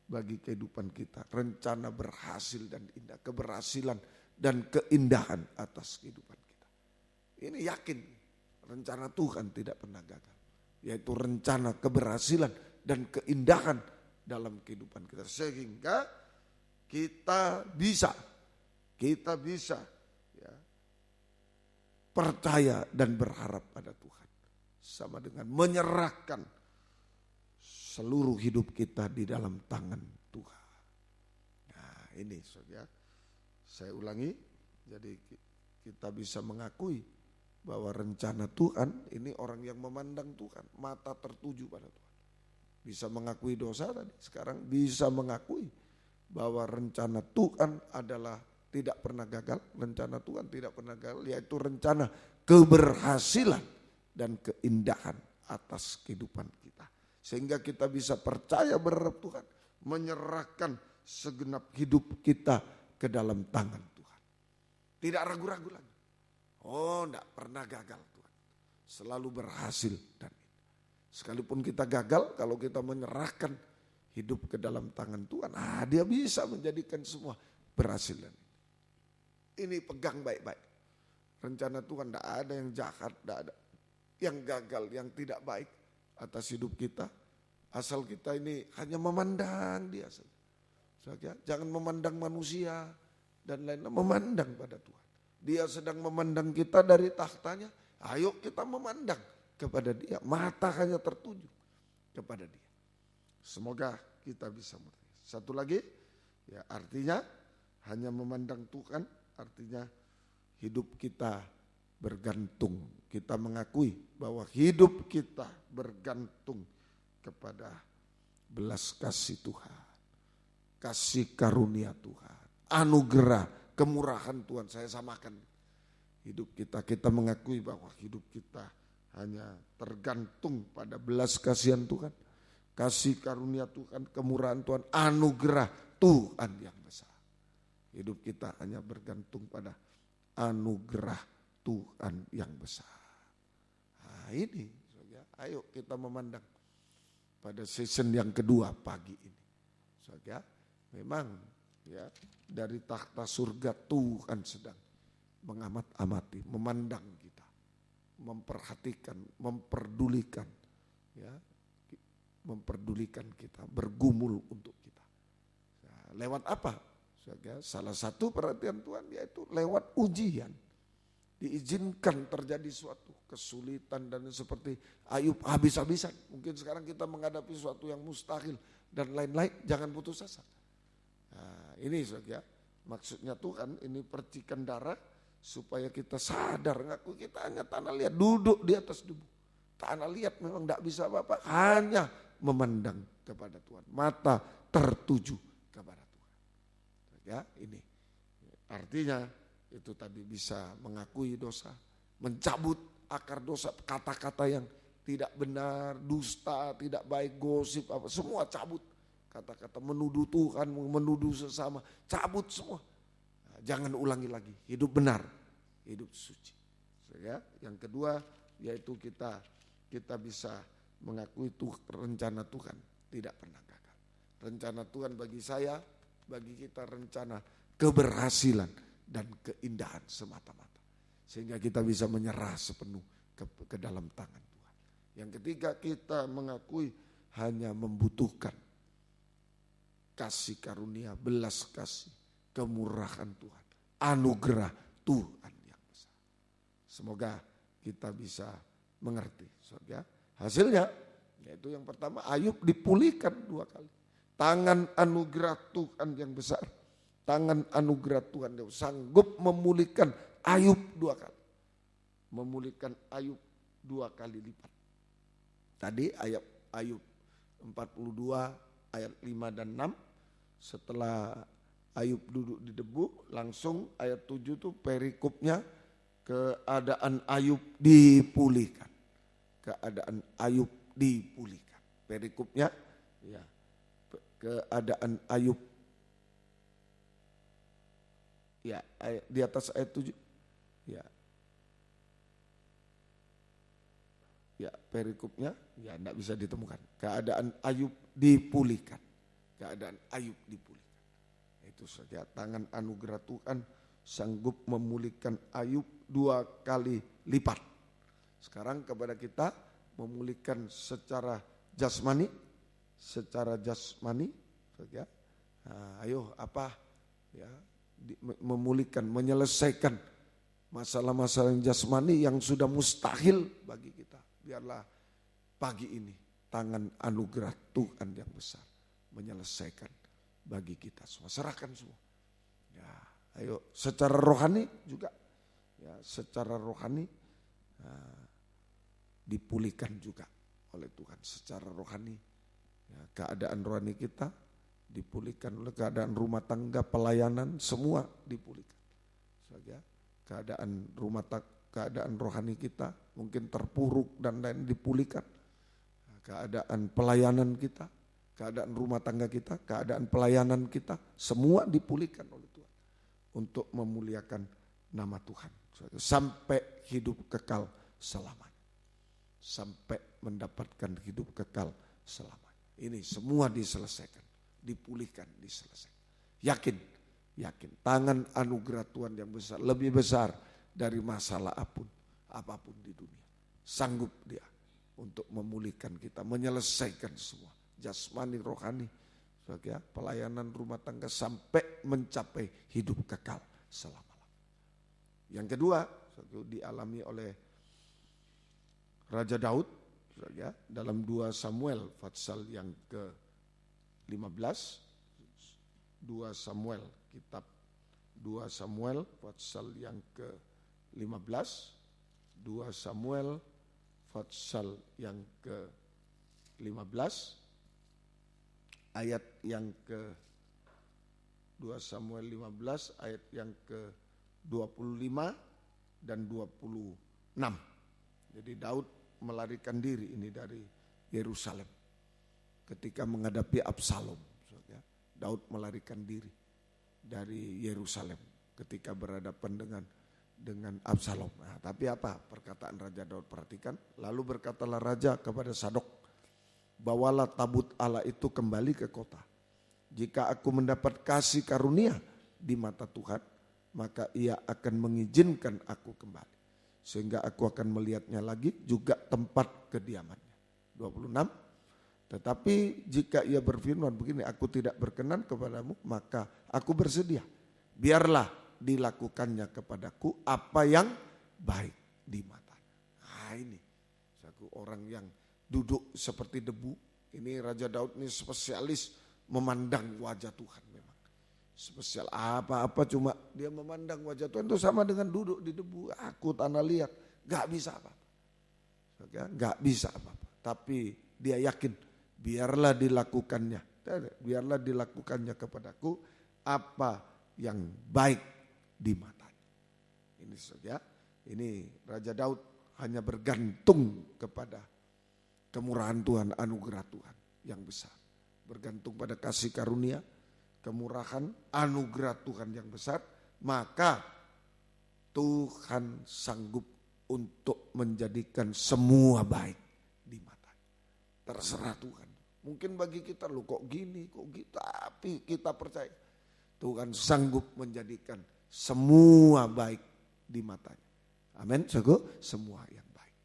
bagi kehidupan kita. Rencana berhasil dan indah, keberhasilan dan keindahan atas kehidupan kita. Ini yakin rencana Tuhan tidak pernah gagal. Yaitu rencana keberhasilan dan keindahan dalam kehidupan kita. Sehingga kita bisa ya, percaya dan berharap pada Tuhan. Sama dengan menyerahkan seluruh hidup kita di dalam tangan Tuhan. Nah ini saudara, saya ulangi, jadi kita bisa mengakui bahwa rencana Tuhan ini orang yang memandang Tuhan, mata tertuju pada Tuhan. Bisa mengakui dosa tadi, sekarang bisa mengakui bahwa rencana Tuhan adalah tidak pernah gagal. Rencana Tuhan tidak pernah gagal, yaitu rencana keberhasilan dan keindahan atas kehidupan kita. Sehingga kita bisa percaya berharap Tuhan, menyerahkan segenap hidup kita ke dalam tangan Tuhan. Tidak ragu-ragu lagi. Oh, tidak pernah gagal Tuhan. Selalu berhasil dan sekalipun kita gagal, kalau kita menyerahkan hidup ke dalam tangan Tuhan, Dia bisa menjadikan semua berhasil. Ini pegang baik-baik. Rencana Tuhan tidak ada yang jahat, tidak ada yang gagal, yang tidak baik atas hidup kita. Asal kita ini hanya memandang Dia saja. Jangan memandang manusia dan lain-lain, memandang pada Tuhan. Dia sedang memandang kita dari tahtanya, ayo kita memandang kepada Dia. Mata hanya tertuju kepada Dia. Semoga kita bisa mengerti. Satu lagi, ya artinya hanya memandang Tuhan, artinya hidup kita bergantung. Kita mengakui bahwa hidup kita bergantung kepada belas kasih Tuhan, kasih karunia Tuhan, anugerah, kemurahan Tuhan. Saya samakan hidup kita. Kita mengakui bahwa hidup kita hanya tergantung pada belas kasihan Tuhan, kasih karunia Tuhan, kemurahan Tuhan, anugerah Tuhan yang besar. Hidup kita hanya bergantung pada anugerah Tuhan yang besar. Nah ini, ayo kita memandang pada season yang kedua pagi ini. Memang ya dari takhta surga Tuhan sedang mengamat-amati, memandang kita, memperhatikan, memperdulikan, ya, memperdulikan kita, bergumul untuk kita. Nah, lewat apa? Salah satu perhatian Tuhan yaitu lewat ujian. Diizinkan terjadi suatu kesulitan dan seperti Ayub habis-habisan. Mungkin sekarang kita menghadapi suatu yang mustahil dan lain-lain, jangan putus asa. Nah, ini maksudnya Tuhan ini percikan darah supaya kita sadar, ngaku kita hanya tanah liat, duduk di atas debu. Tanah liat memang tidak bisa apa-apa, hanya memandang kepada Tuhan. Mata tertuju kepada Tuhan. Ya, ini artinya itu tadi bisa mengakui dosa, mencabut akar dosa, kata-kata yang tidak benar, dusta, tidak baik, gosip, apa semua cabut. Kata-kata menuduh Tuhan, menuduh sesama, cabut semua. Nah, jangan ulangi lagi, hidup benar, hidup suci. Ya, yang kedua yaitu kita bisa mengakui rencana Tuhan tidak pernah gagal. Rencana Tuhan bagi saya, bagi kita rencana keberhasilan dan keindahan semata-mata. Sehingga kita bisa menyerah sepenuh ke dalam tangan Tuhan. Yang ketiga, kita mengakui hanya membutuhkan kasih karunia, belas kasih, kemurahan Tuhan, anugerah Tuhan yang besar. Semoga kita bisa mengerti. Hasilnya yaitu yang pertama, Ayub dipulihkan 2 kali. Tangan anugerah Tuhan yang besar. Tangan anugerah Tuhan yang sanggup memulihkan Ayub 2 kali. Memulihkan Ayub 2 kali lipat. Tadi ayat Ayub 42 ayat 5 dan 6. Setelah Ayub duduk di debu, langsung ayat 7 itu perikopnya keadaan Ayub dipulihkan. Keadaan Ayub dipulihkan. Perikopnya ya, keadaan Ayub ya di atas ayat 7 ya. Ya, perikopnya ya enggak bisa ditemukan. Keadaan Ayub dipulihkan. Keadaan Ayub dipulihkan. Itu saja, tangan anugerah Tuhan sanggup memulihkan Ayub 2 kali lipat. Sekarang kepada kita memulihkan secara jasmani, saja. Nah, ayo apa ya? Memulihkan, menyelesaikan masalah-masalah yang jasmani yang sudah mustahil bagi kita. Biarlah pagi ini tangan anugerah Tuhan yang besar menyelesaikan bagi kita semua. Serahkan semua. Ya, ayo secara rohani juga. Ya, secara rohani dipulihkan juga oleh Tuhan. Secara rohani ya, keadaan rohani kita dipulihkan oleh keadaan rumah tangga, pelayanan, semua dipulihkan. Saja keadaan keadaan rohani kita mungkin terpuruk dan lain dipulihkan. Keadaan pelayanan kita, keadaan rumah tangga kita, keadaan pelayanan kita, semua dipulihkan oleh Tuhan untuk memuliakan nama Tuhan sampai hidup kekal selamanya, sampai mendapatkan hidup kekal selamanya. Ini semua diselesaikan, dipulihkan, diselesaikan. Yakin tangan anugerah Tuhan yang besar, lebih besar dari masalah apapun di dunia. Sanggup Dia untuk memulihkan kita, menyelesaikan semua jasmani, rohani, pelayanan rumah tangga sampai mencapai hidup kekal selama-lamanya. Yang kedua, dialami oleh Raja Daud dalam 2 Samuel pasal yang ke-15. 2 Samuel, kitab 2 Samuel pasal yang ke-15. 2 Samuel pasal yang ke-15 ayat yang ke 2 Samuel 15 ayat yang ke-25 dan 26. Jadi Daud melarikan diri ini dari Yerusalem ketika menghadapi Absalom. Daud melarikan diri dari Yerusalem ketika berhadapan dengan Absalom. Nah, tapi apa perkataan Raja Daud? Perhatikan. Lalu berkatalah Raja kepada Sadok, bawalah tabut Allah itu kembali ke kota. Jika aku mendapat kasih karunia di mata Tuhan, maka Ia akan mengizinkan aku kembali, sehingga aku akan melihatnya lagi, juga tempat kediamannya. 26. Tetapi jika Ia berfirman begini, aku tidak berkenan kepadamu, maka aku bersedia. Biarlah dilakukannya kepadaku apa yang baik di matanya. Nah ini, orang yang duduk seperti debu. Ini Raja Daud ini spesialis memandang wajah Tuhan memang. Spesial apa-apa cuma dia memandang wajah Tuhan itu sama dengan duduk di debu. Aku tanah liat, gak bisa apa-apa. Gak bisa apa-apa. Tapi dia yakin biarlah dilakukannya kepadaku apa yang baik di matanya. Ini saja, ini Raja Daud hanya bergantung kepada kemurahan Tuhan, anugerah Tuhan yang besar. Bergantung pada kasih karunia, kemurahan, anugerah Tuhan yang besar, maka Tuhan sanggup untuk menjadikan semua baik di matanya. Terserah Tuhan. Mungkin bagi kita loh kok gini, kok gitu, tapi kita percaya Tuhan sanggup menjadikan semua baik di matanya. Amin, semua yang baik.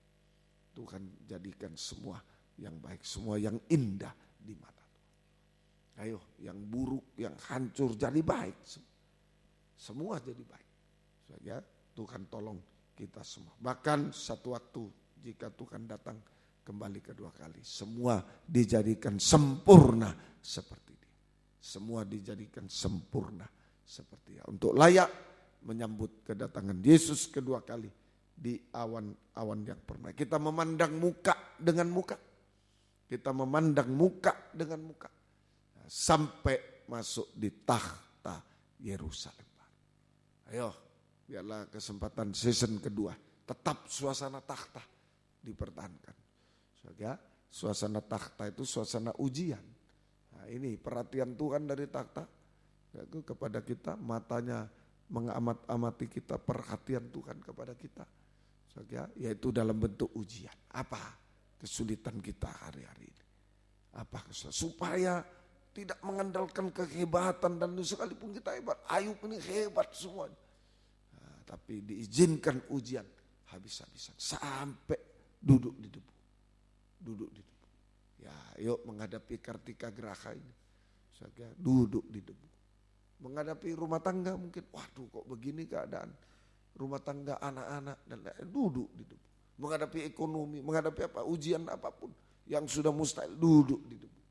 Tuhan jadikan semua yang baik, semua yang indah di mata Tuhan. Ayo, yang buruk, yang hancur jadi baik. Semua jadi baik. Saja Tuhan tolong kita semua. Bahkan satu waktu jika Tuhan datang kembali kedua kali, semua dijadikan sempurna seperti Dia. Semua dijadikan sempurna seperti Dia. Untuk layak menyambut kedatangan Yesus kedua kali di awan-awan yang permai. Kita memandang muka dengan muka. Kita memandang muka dengan muka. Sampai masuk di tahta Yerusalem. Ayo, biarlah kesempatan season kedua. Tetap suasana tahta dipertahankan. Ya, suasana tahta itu suasana ujian. Nah, ini perhatian Tuhan dari tahta kepada kita, matanya mengamat-amati kita, perhatian Tuhan kepada kita. Ya, yaitu dalam bentuk ujian. Apa kesulitan kita hari-hari ini? Apa kesulitan? Supaya tidak mengandalkan kehebatan dan sekalipun kita hebat, Ayub ini hebat semuanya. Nah, tapi diizinkan ujian habis-habisan sampai duduk di debu. Ya, yuk menghadapi Kartika Graha ini. Saya duduk di debu. Menghadapi rumah tangga mungkin, waduh kok begini keadaan. Rumah tangga anak-anak dan lain, duduk di debu. Menghadapi ekonomi, menghadapi apa, ujian apapun yang sudah mustahil, duduk di debu.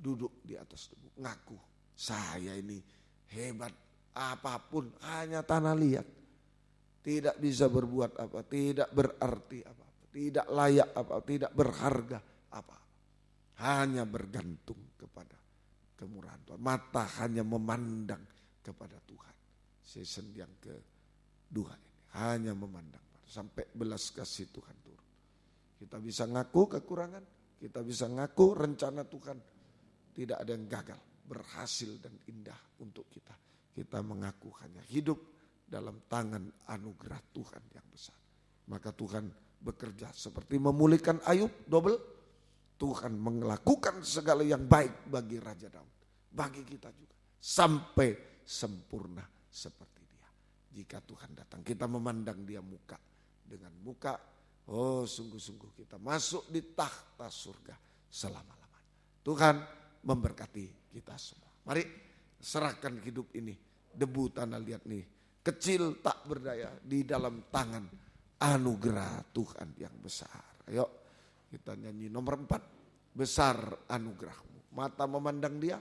Duduk di atas debu, ngaku saya ini hebat apapun, hanya tanah liat. Tidak bisa berbuat apa, tidak berarti apa. Tidak layak apa, tidak berharga apa. Hanya bergantung kepada kemurahan Tuhan. mata hanya memandang kepada Tuhan. Season yang kedua ini hanya memandang sampai belas kasih Tuhan turun. Kita bisa ngaku kekurangan, kita bisa ngaku rencana Tuhan tidak ada yang gagal, berhasil dan indah untuk kita. Kita mengaku hanya hidup dalam tangan anugerah Tuhan yang besar. Maka Tuhan bekerja seperti memulihkan Ayub double. Tuhan melakukan segala yang baik bagi Raja Daud, bagi kita juga, sampai sempurna seperti dia. Jika Tuhan datang, kita memandang dia muka dengan muka, oh sungguh-sungguh kita masuk di takhta surga selama-lamanya. Tuhan memberkati kita semua. Mari serahkan hidup ini, debu tanah liat nih, kecil tak berdaya di dalam tangan anugerah Tuhan yang besar. Ayo kita nyanyi nomor 4, besar anugerahmu. Mata memandang dia,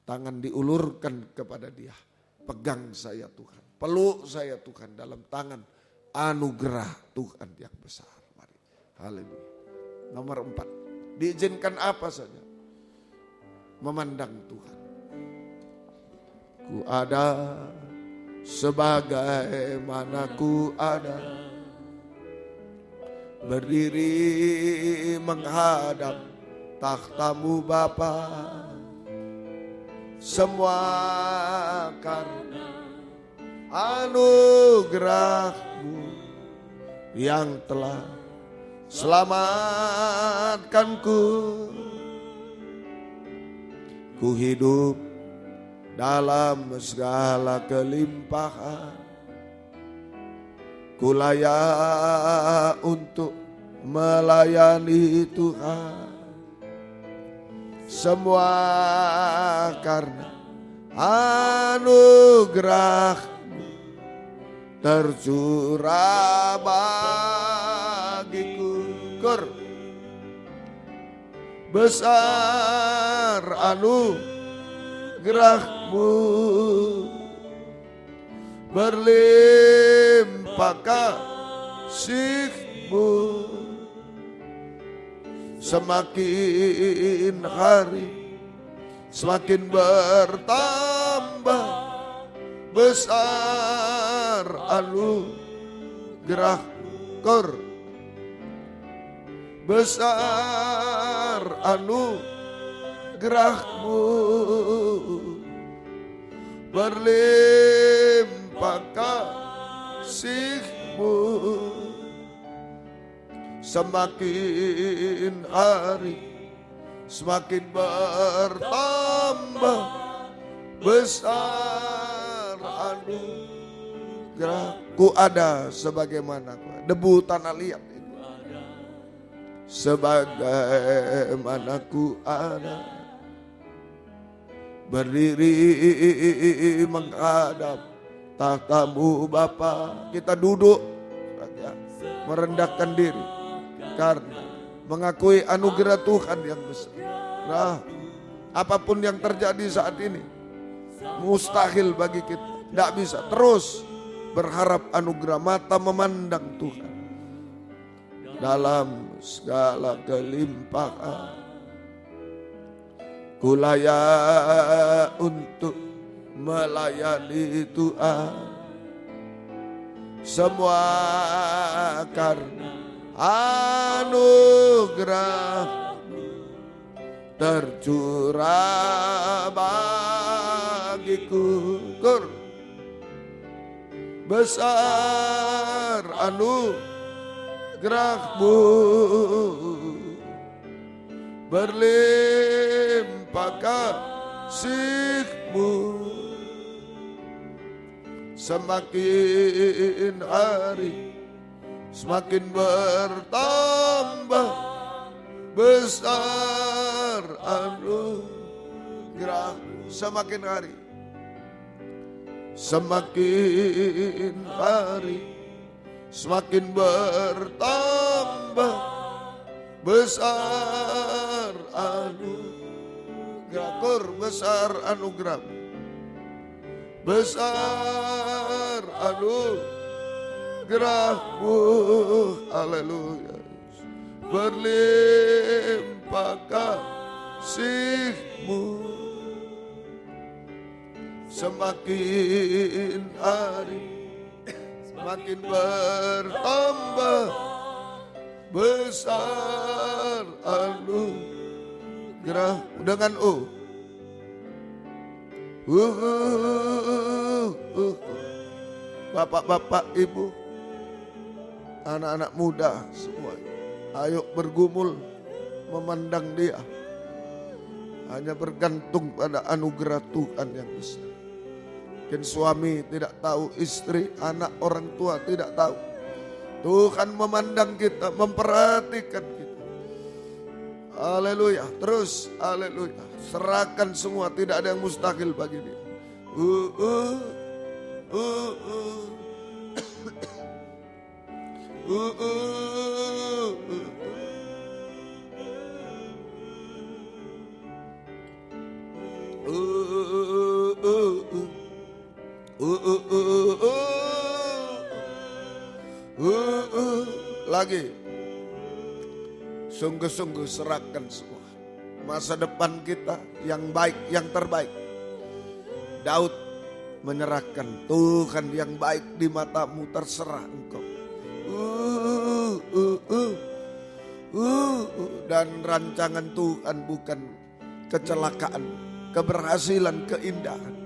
tangan diulurkan kepada dia. Pegang saya Tuhan, peluk saya Tuhan dalam tangan anugerah Tuhan yang besar. Mari, haleluya. Nomor 4, diizinkan apa saja, memandang Tuhan. Ku ada sebagaimana ku ada, berdiri menghadap takhtamu Bapa, semua karena anugerahmu yang telah selamatkanku. Ku hidup dalam segala kelimpahan, ku layak untuk melayani Tuhan. Semua karena anugerah-Mu tercurah bagiku. Besar anugerah-Mu, berlimpah kasih-Mu, semakin hari semakin bertambah. Besar anugerah-Mu, besar anugerah-Mu, berlimpah kasih-Mu, semakin hari semakin bertambah. Besar anugerah-Ku ada sebagaimana debu tanah liat itu, sebagaimana ku ada, berdiri menghadap takhta-Mu Bapa. Kita duduk merendahkan diri karena mengakui anugerah Tuhan yang besar. Nah, apapun yang terjadi saat ini mustahil bagi kita. Tidak bisa terus berharap anugerah, mata memandang Tuhan dalam segala kelimpahan. Ku layak untuk melayani Tuhan. Semua karena anugerah tercurah bagiku. Besar anugerah-Mu, berlimpah kasih-Mu, semakin hari semakin bertambah. Besar anugerah-Mu, semakin hari semakin hari semakin bertambah. Besar anugerah, besar anugerah-Mu, besar anugerah-Mu, haleluya, berlimpah kasih-Mu, semakin hari semakin bertambah besar anugerah dengan Bapak-bapak, ibu, anak-anak muda semua, ayo bergumul memandang dia. Hanya bergantung pada anugerah Tuhan yang besar. Mungkin suami tidak tahu, istri, anak, orang tua tidak tahu. Tuhan memandang kita, memperhatikan kita. Haleluya. Terus, haleluya. Serahkan semua, tidak ada yang mustahil bagi dia. Lagi, sungguh-sungguh serahkan semua. Masa depan kita yang baik, yang terbaik. Daud menyerahkan, Tuhan yang baik di matamu, terserah engkau. Dan rancangan Tuhan bukan kecelakaan, keberhasilan, keindahan.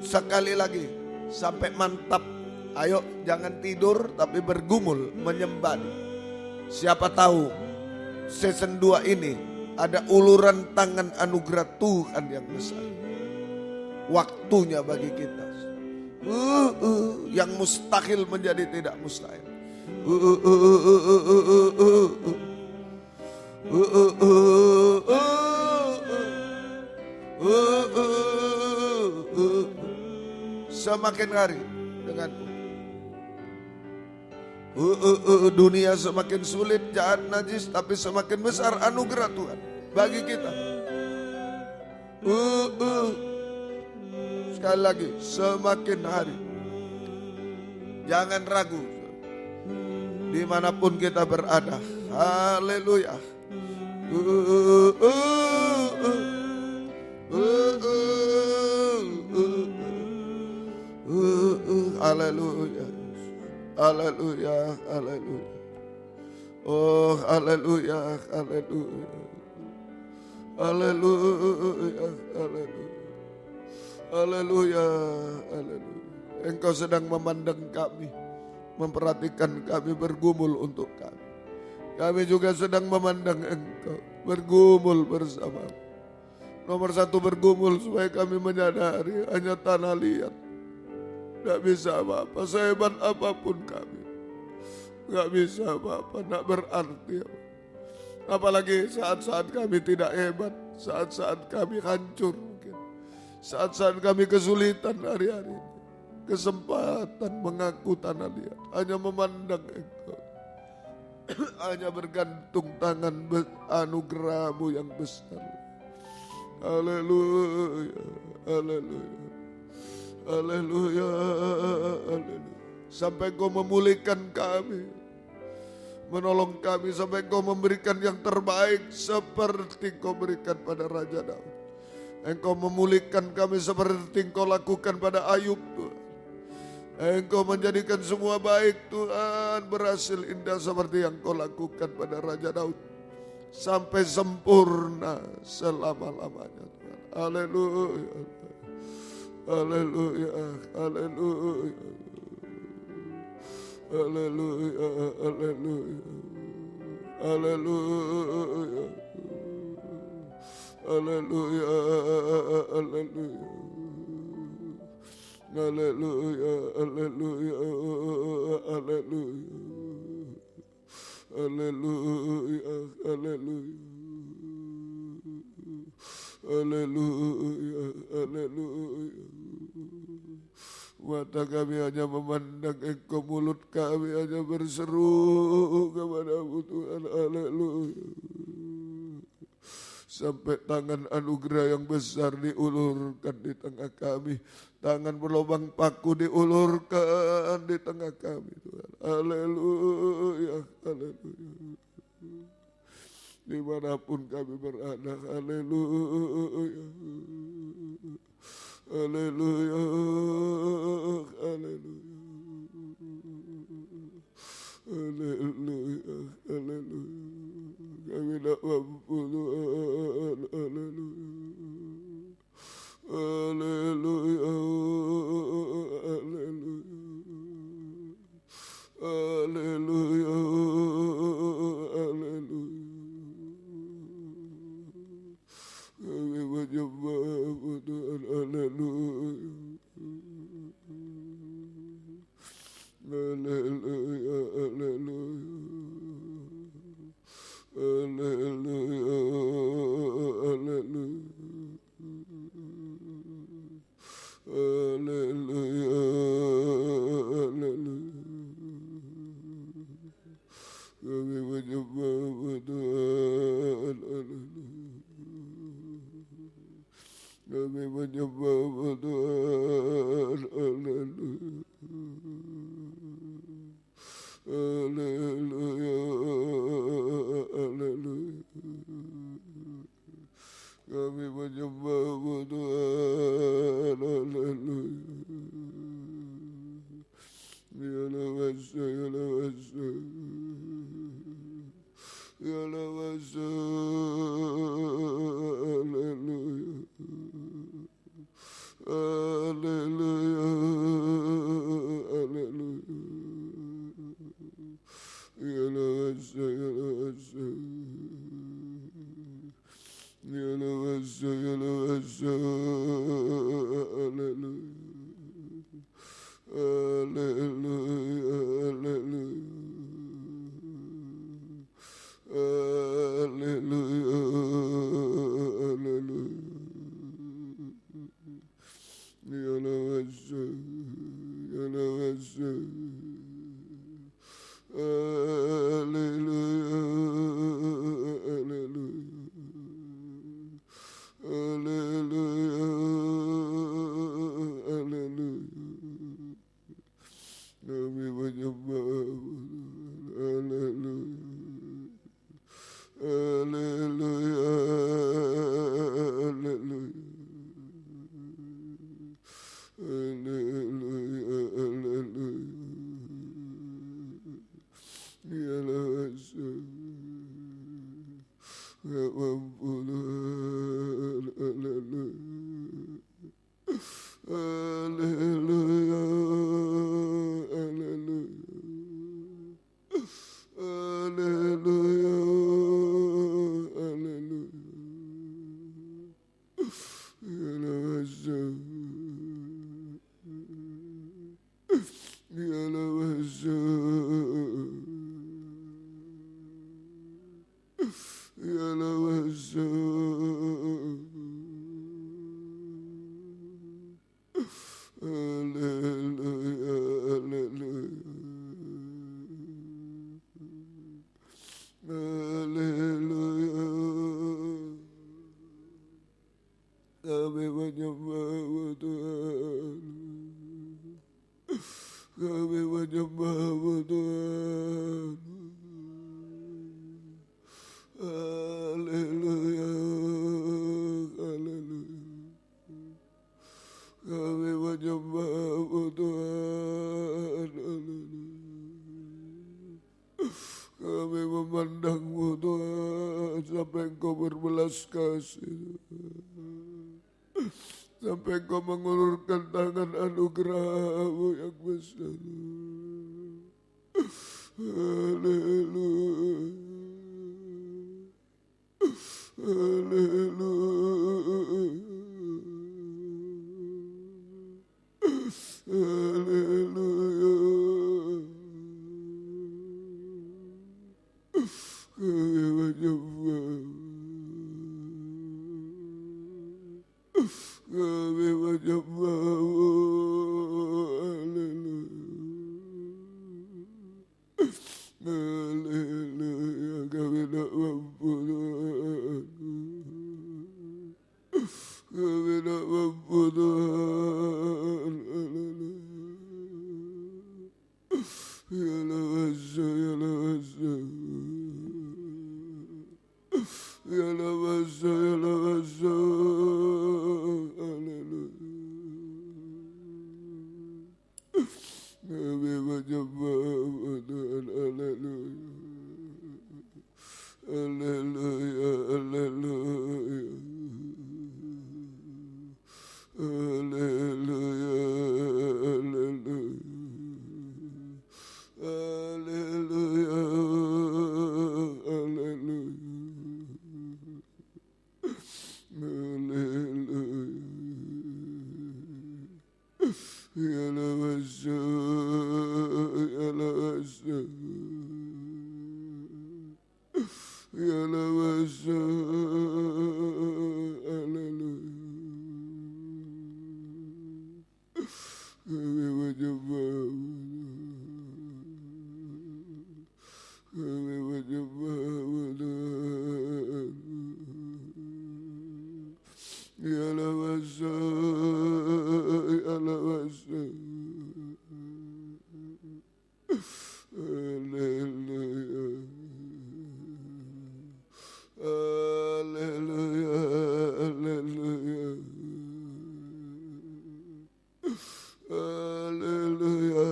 Sekali lagi, sampai mantap. Ayo jangan tidur tapi bergumul menyembah. Siapa tahu season 2 ini ada uluran tangan anugerah Tuhan yang besar. Waktunya bagi kita. Yang mustahil menjadi tidak mustahil. Semakin hari denganku. Dunia semakin sulit, jahat, najis, tapi semakin besar anugerah Tuhan bagi kita. Sekali lagi, semakin hari. Jangan ragu. Dimanapun kita berada. Haleluya. Haleluya. Haleluya. Haleluya. Oh, haleluya. Haleluya. Haleluya. Haleluya. Haleluya. Haleluya. Engkau sedang memandang kami, memperhatikan kami, bergumul untuk kami. Kami juga sedang memandang engkau, bergumul bersama. Nomor satu, bergumul supaya kami menyadari hanya tanah liat. Gak bisa apa-apa, sehebat apapun kami. Gak bisa apa-apa, gak berarti. Apalagi saat-saat kami tidak hebat, saat-saat kami hancur mungkin. Saat-saat kami kesulitan hari-hari. Kesempatan mengaku tanah liat, hanya memandang engkau. Hanya bergantung tangan anugerah-Mu yang besar. Haleluya, haleluya. Haleluya, haleluya. Sampai Kau memulihkan kami, menolong kami, sampai Kau memberikan yang terbaik seperti Kau berikan pada Raja Daud. Engkau memulihkan kami seperti Engkau lakukan pada Ayub, Tuhan. Engkau menjadikan semua baik, Tuhan, berhasil indah seperti yang Kau lakukan pada Raja Daud. Sampai sempurna selama-lamanya, Tuhan. Haleluya. Haleluya, haleluya, haleluya, haleluya, haleluya, haleluya, haleluya, haleluya, haleluya, haleluya, haleluya. Haleluya, haleluya. Mata kami hanya memandang Engkau, mulut kami hanya berseru kepada-Mu, Tuhan. Haleluya. Sampai tangan anugerah yang besar diulurkan di tengah kami. Tangan berlubang paku diulurkan di tengah kami, Tuhan. Haleluya, haleluya. dimanapun kami berada. Haleluya, haleluya, haleluya, haleluya, haleluya. Kami tak mampu Tuhan. Haleluya, haleluya, haleluya, haleluya. Kami menyembah Tuhan. Haleluya, haleluya, haleluya, haleluya, haleluya, haleluya, haleluya. Kami menyembah Tuhan. Haleluya. Kami menyembah Tuhan. Haleluya. Haleluya, haleluya. Kami menyembah Tuhan. Haleluya. Ya lawasa, ya lawasa, ya lawasa. Haleluya, haleluya, haleluya. Ya lawasa, ya lawasa, ya lawasa, ya lawasa. Haleluya, haleluya, haleluya, haleluya, haleluya. Ya lawasa, ya lawasa. Haleluya, haleluya, haleluya, haleluya. Kami menyembah. Haleluya, haleluya, haleluya, haleluya, haleluya. Ya lawasa, ya mampu Tuhan. Haleluya, haleluya, haleluya, haleluya, haleluya. Ya lawasa, ya lawasa, ya lawasa. Haleluya, haleluya, haleluya. Kami menyembah Tuhan. Kami menyembah Tuhan. Haleluya, haleluya. Kami menyembah Tuhan. Haleluya. Kami memandang-Mu Tuhan sampai Engkau berbelas kasih. Sampai Engkau mengulurkan tangan anugerah-Mu yang besar. Haleluya, haleluya, haleluya. Kami menyembah. Kami menyembah-Mu. Haleluya, haleluya. Kami tak mampu Tuhan. Kami tak mampu Tuhan. Haleluya. Ya lawasa, ya lawasa. Yalabasa, yalabasa, haleluya. Kami menyembah Tuhan, haleluya. Haleluya, haleluya. Haleluya, haleluya. Haleluya, haleluya. Haleluya. Yalabasa, yalabasa. Yalabasa, haleluya. Kami menyembah, kami menyembah Tuhan. Yalabasa, yalabasa. Haleluya. Haleluya, haleluya. Haleluya,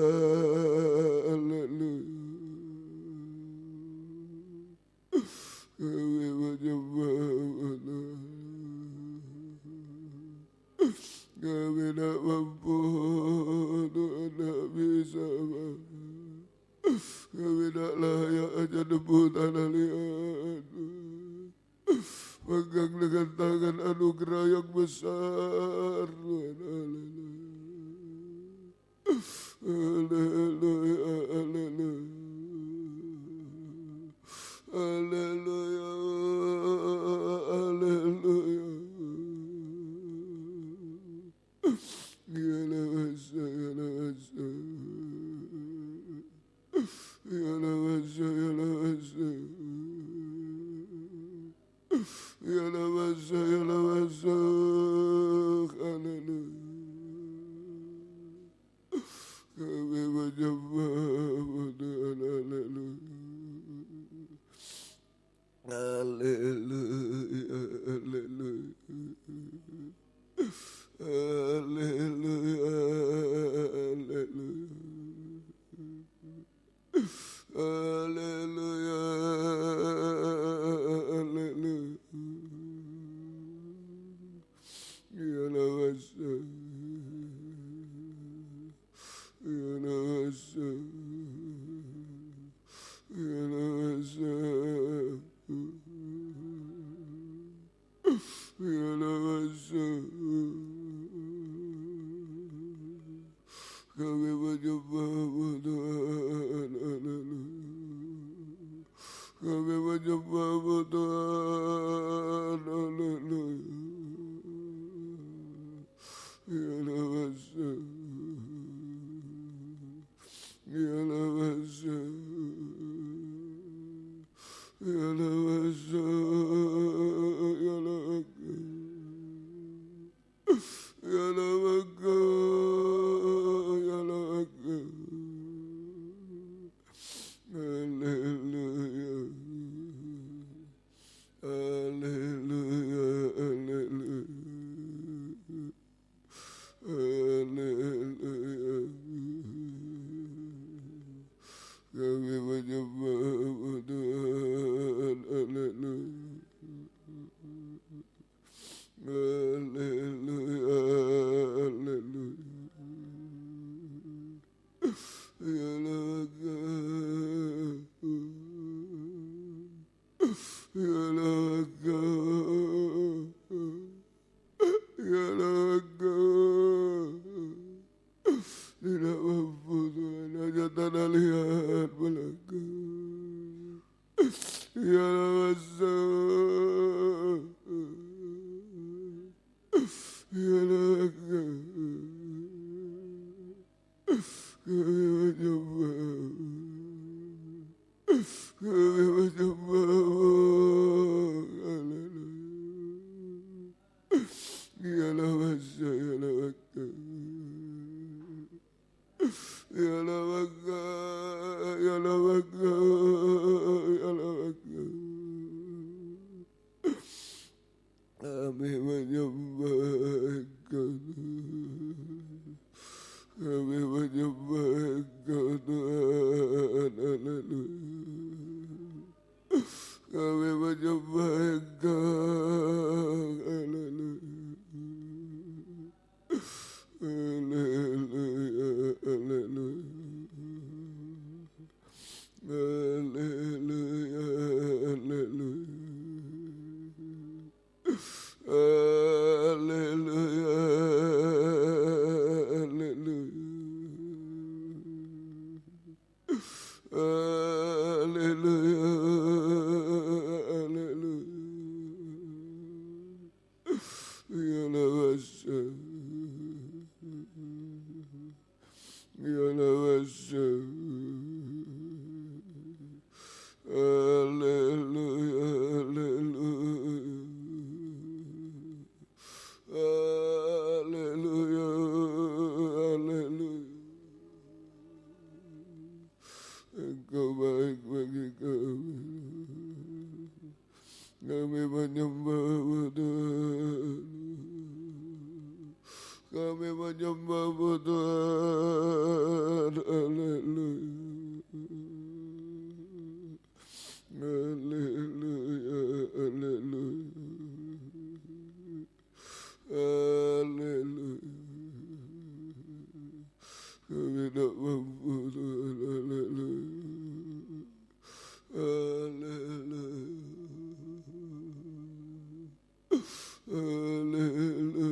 haleluya. Kami menyembah Tuhan. Kami tak mampu, Tuhan tak bisa. Kami tak layak aja debut tanah liat. Pegang dengan tangan anugerah yang besar, Tuhan. Haleluya, haleluya. Haleluya, haleluya. Yalabasa, yalabasa. Yalabasa, yalabasa. Yalabasa, yalabasa. Haleluya. Kami menyembah Tuhan, haleluya. Haleluya, haleluya. Haleluya, haleluya. Haleluya, haleluya. Yalabasa, yalabasa, yalabasa, yalabasa. Kami menyembah Tuhan, haleluya. Kami menyembah Tuhan, haleluya. Yalabasa, yalabasa, yalabasa, yalabasa, yalabasa, yalabasa. Haleluya, haleluya, haleluya. Haleluya. Kami menyembah Tuhan, haleluya. Haleluya, haleluya. Yalabasa, yalabasa. Yalabasa. Tidak mampu Tuhan, hanya tanah liat belakang. Yalabasa, yalabasa. Kami menyembah, kami menyembah, haleluya. Yalabasa, yalabasa. Yalabasa, yalabasa, yalabasa. Kami menyembah Engkau. Haleluya. Haleluya. Haleluya. Haleluya. Haleluya. Haleluya. Haleluya. Haleluya. Ya lawasa. Ya lawasa. Haleluya. Haleluya. Haleluya. Haleluya. Engkau baik bagi kami. Kami menyembah-Mu Tuhan. Kami menyembah-Mu Tuhan. Haleluya. Haleluya. Haleluya. Haleluya. Kami tak mampu Tuhan. Haleluya. Haleluya. Haleluya.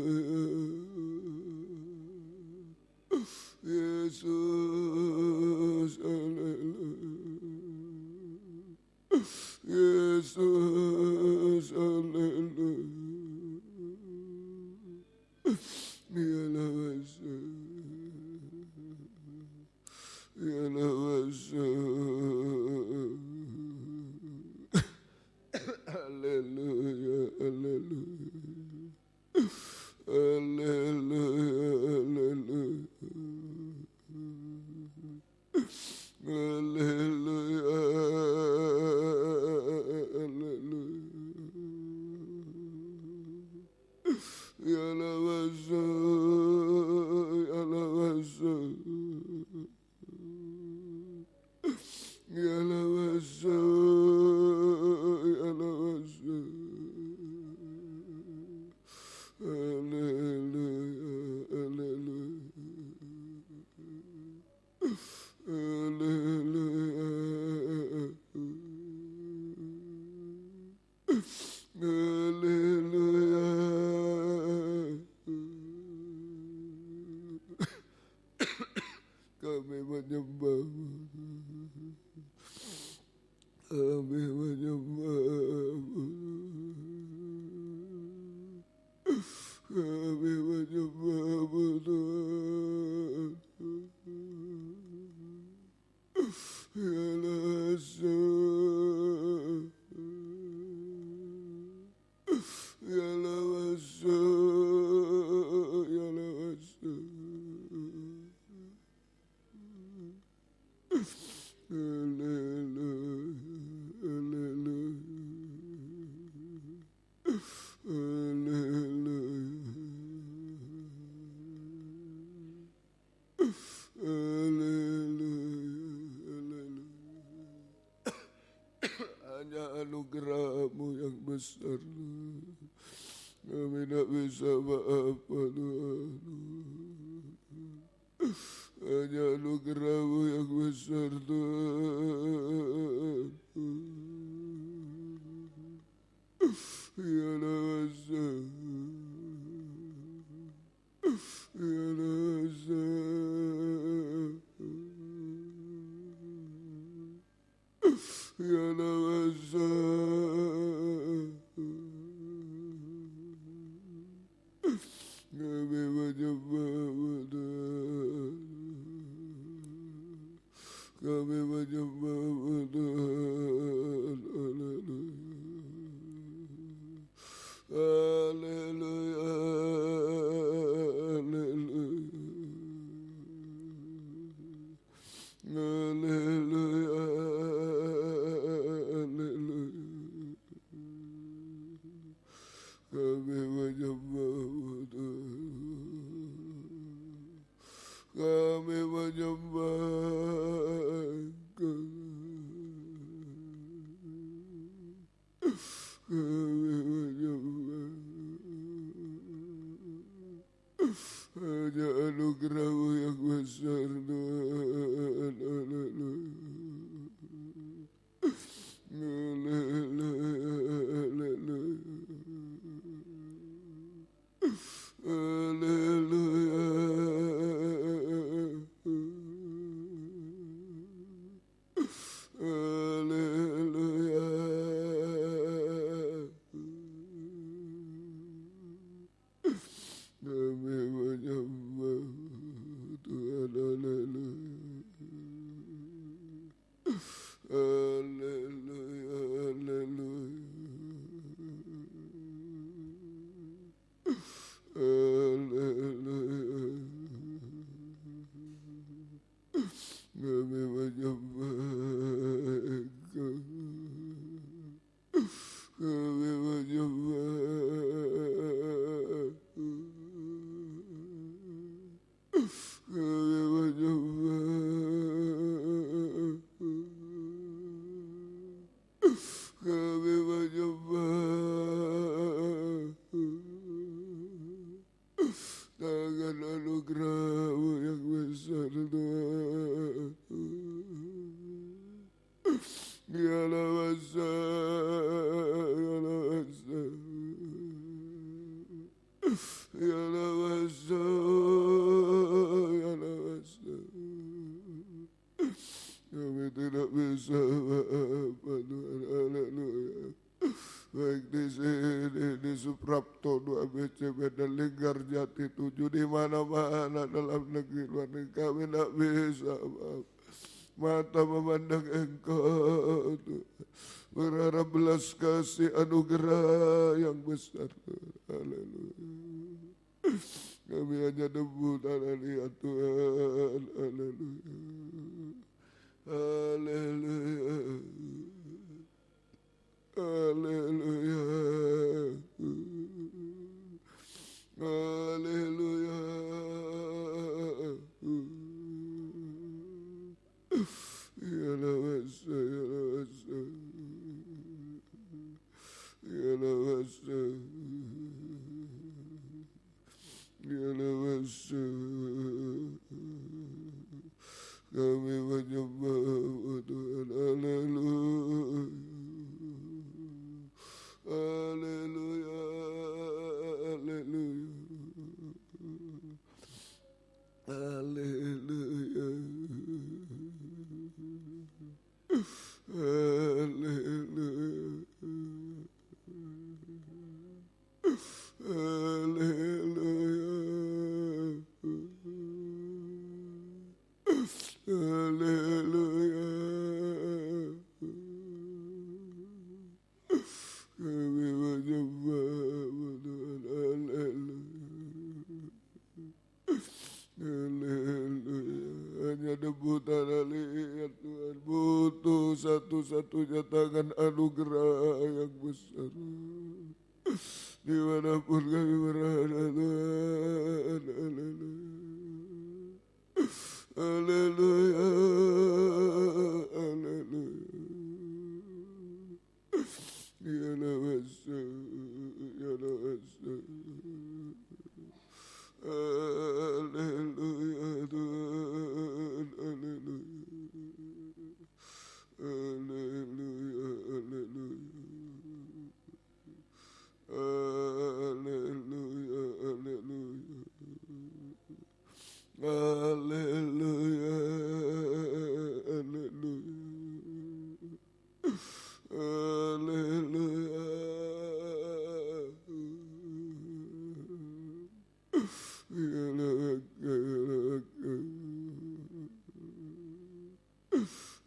Yesus. Haleluya. Yesus. Haleluya. Ya lawasa. Ya lawasa. Haleluya. Haleluya. Haleluya. Haleluya. Haleluya. Ya lawasa. Ya lawasa. Ya lawasa. Ya lawasa. Haleluya. Haleluya. Haleluya. Haleluya. Kami menyembah-Mu. Kami menyembah-Mu. Kami menyembah-Mu Tuhan. Ya lawasa. Ya lawasa. Ya lawasa. Haleluya. Haleluya. Hanya anugerah-Mu yang besar. Kami tak bisa apa-apa Tuhan. Hanya anugerah-Mu yang besar Tuhan. Ya lawasa. Ya lawasa. Ya lawasa. Kami menyembah-Mu Tuhan. Kami menyembah-Mu Tuhan. Haleluya. Haleluya. Kami menyembah hanya anugerah-Mu yang besar Tuhan. Haleluya. Kami tidak bisa apa Tuhan, haleluya. Baik di sini, di Suprapto, 2 BC, Medan, Linggar, Jati, 7, di mana-mana dalam negeri luar negeri, kami tidak bisa mata memandang Engkau Tuhan. Berharap belas kasih anugerah yang besar Tuhan, haleluya. Kami hanya debu tanah liat Tuhan, haleluya. Haleluya. Haleluya. Haleluya. Ya lawasa, ya lawasa. Ya lawasa. Ya lawasa. Kami menyembah Tuhan, haleluya. Haleluya, haleluya. Haleluya. Haleluya. Haleluya. Kami menyembah Tuhan, haleluya. Haleluya. Hanya debu tanah liat Tuhan, butuh satu-satunya tangan anugerah yang besar. Dimanapun kami berada Tuhan, haleluya. Haleluya, haleluya. Ya lawasa, ya lawasa. Haleluya Tuhan, haleluya. Haleluya, haleluya. Haleluya, haleluya. Haleluya, haleluya. Haleluya. Ya laka, ya laka.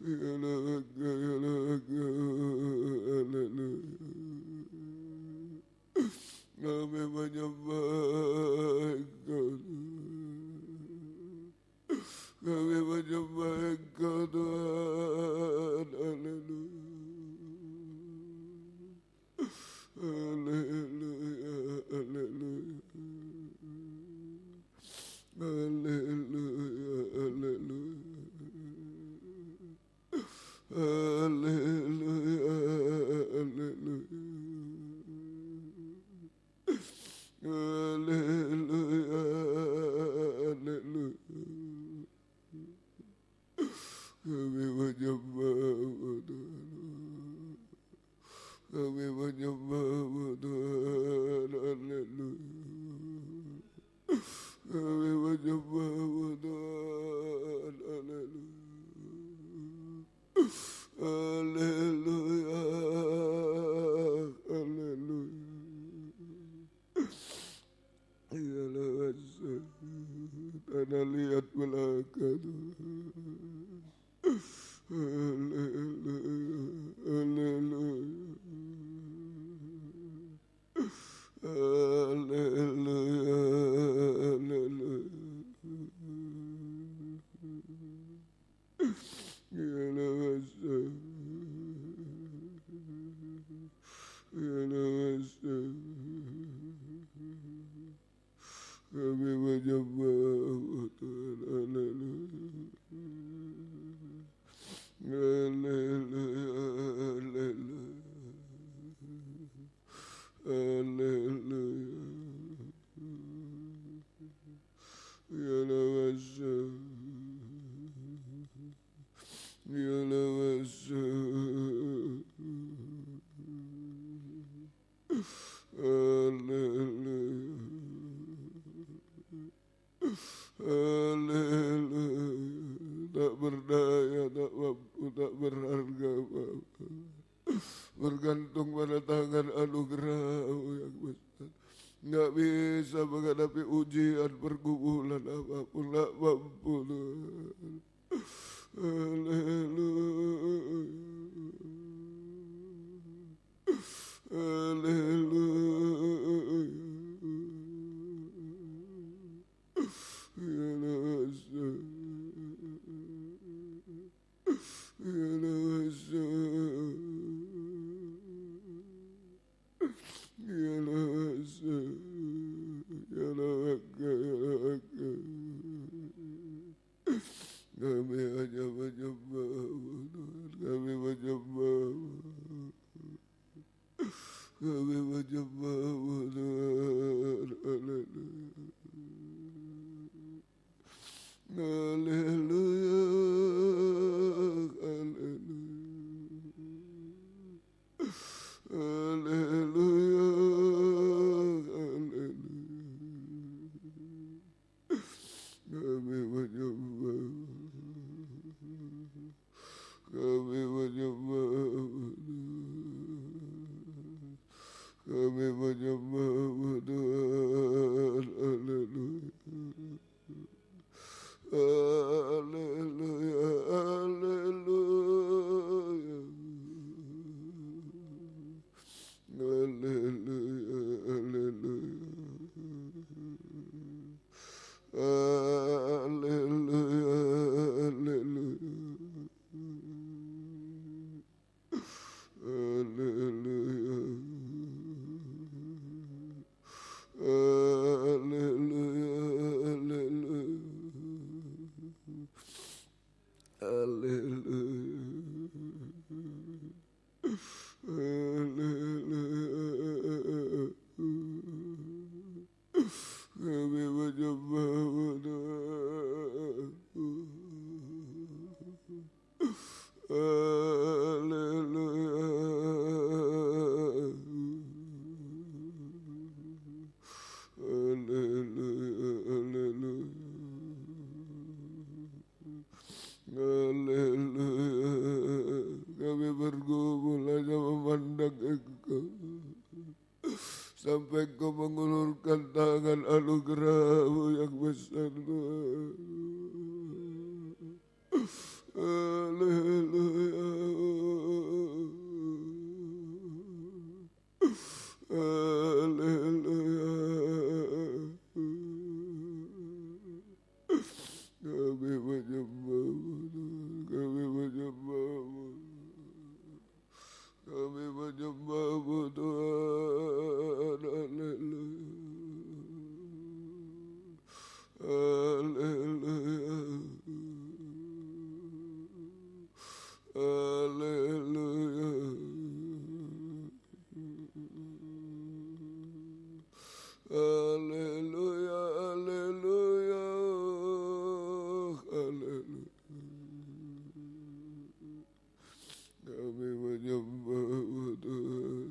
Ya laka, ya laka. Haleluya. Kami menyembah Engkau. Kami menyembah Engkau Tuhan, haleluya. Haleluya, haleluya. Haleluya, haleluya. Haleluya, haleluya. Kami menyembahmu Tuhan, haleluya. Kami menyembahmu Tuhan, haleluya. Haleluya, haleluya. Ialah tanah liat belaka Tuhan. Haleluya, haleluya. Haleluya, haleluya. Ialah kami menyembahmu Tuhan, haleluya. Haleluya, haleluya. Haleluya. Ya lawasa. Ya lawasa. Haleluya. Haleluya. Tak berdaya, tak mampu, tak berharga Bapa. Bergantung pada tangan anugerah-Mu yang besar. Nggak bisa menghadapi ujian pergumulan apapun, nggak mampu Tuhan. Haleluya. Haleluya. Ya Nasa. Ya Nasa. Ya Nasa. Ya Naka. Ya Naka. Kami hanya menyembah-Mu Tuhan. Kami menyembah-Mu. Kami menyembah-Mu Tuhan. Haleluya. Haleluya. Haleluya. Haleluya. Kami menyembah. Kami menyembah. Kami menyembah-Mu Tuhan. Haleluya. Haleluya. Haleluya. Haleluya. Haleluya. Haleluya. Haleluya. Haleluya. Kami menyembah-Mu Tuhan. Haleluya. Haleluya. Haleluya. Kami bergumul hanya memandang Engkau. Sampai Engkau mengulurkan tangan anugerah-Mu yang besar Tuhan. Haleluya. Haleluya. Kami menyembah-Mu Tuhan. Kami menyembah-Mu. Kami menyembah-Mu Tuhan. Haleluya. Haleluya. Haleluya. Haleluya. Haleluya. Haleluya. Kami menyembah-Mu Tuhan.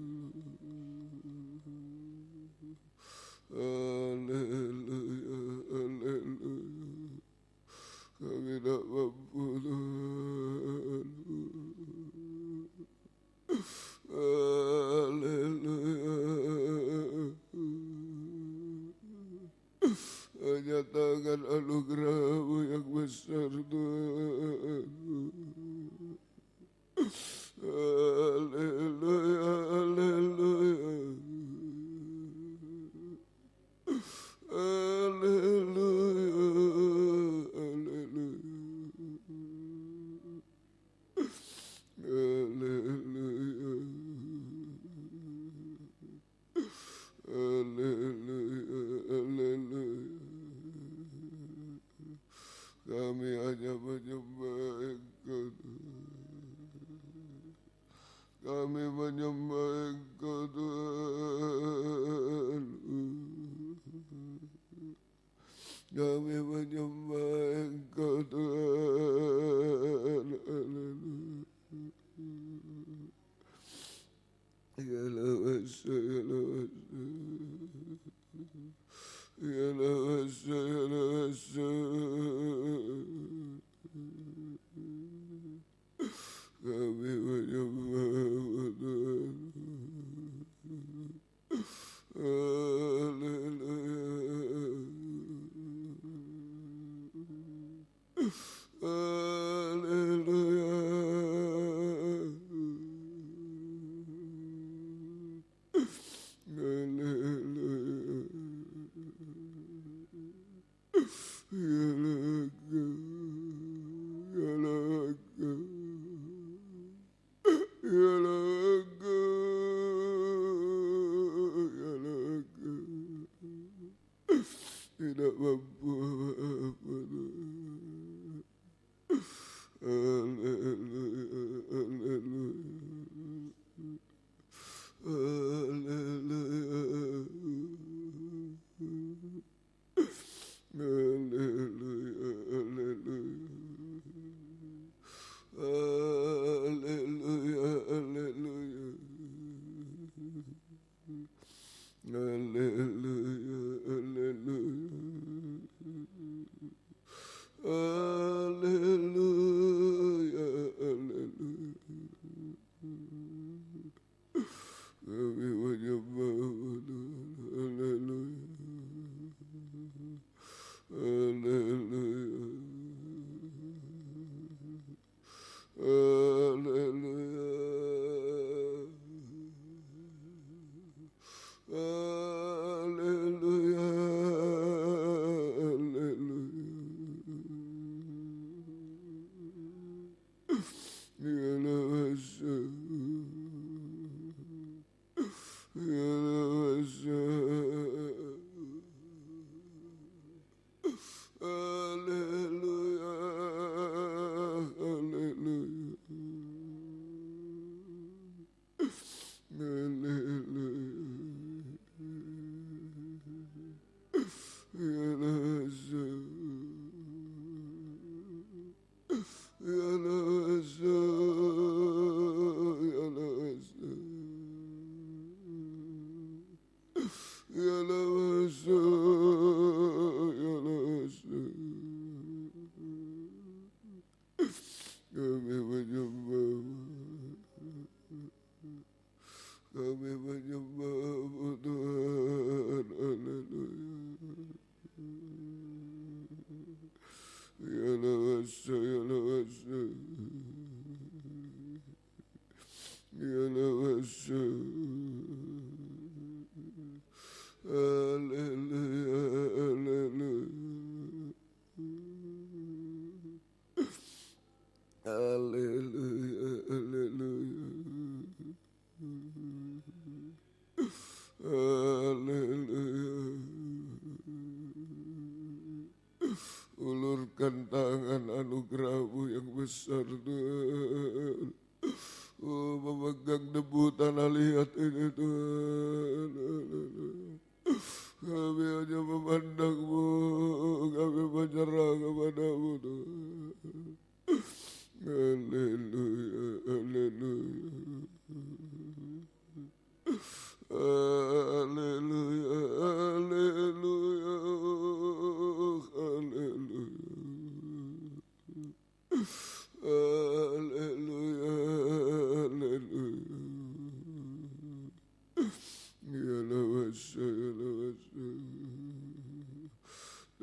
besar Tuhan. Haleluya, haleluya. Haleluya, haleluya. Haleluya. Haleluya, haleluya. Kami hanya menyembah Engkau. Kami menyembah Engkau Tuhan. Kami menyembah Engkau Tuhan. Yalawasa, yalawasa, yalawasa, yalawasa. Kami menyembah Tuhan. Haleluya. Haleluya. Tidak mampu apa-apa. Haleluya, haleluya. Haleluya. Haleluya, haleluya. Haleluya, haleluya. Haleluya, haleluya. Haleluya, haleluya. Kami menyembah Tuhan. Haleluya. Haleluya. Haleluya. Haleluya. Yalawasa. Yalawasa. Haleluya. Haleluya. Haleluya. Yalawasa. Yalawasa. Yalawasa. Yalawasa. Yalawasa. Kami menyembah. Kami menyembah Tuhan. Haleluya. Yalawasa, yalawasa. Yalawasa. Haleluya, haleluya. Haleluya, haleluya. Haleluya. Ulurkan tangan anugerah-Mu yang besar Tuhan. Oh, memegang debu tanah liat ini Tuhan. Kami hanya memandang-Mu, kami menyerah kepada-Mu Tuhan. Haleluya, haleluya. Haleluya, haleluya, haleluya. Haleluya, haleluya. Yalawasa, yalawasa.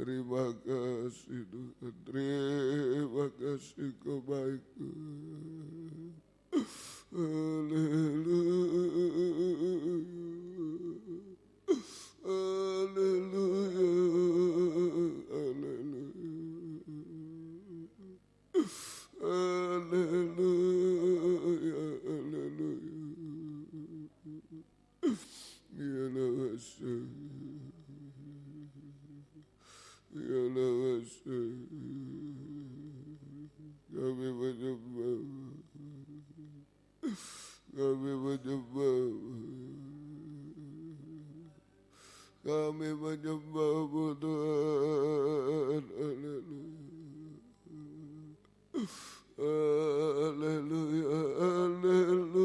terima kasih Tuhan, terima kasih kebaikan. Haleluya, haleluya, haleluya, haleluya, haleluya. Ya lawasa, ya lawasa, kami menyembah, kami menyembah, kami menyembah-Mu Tuhan. Haleluya, haleluya,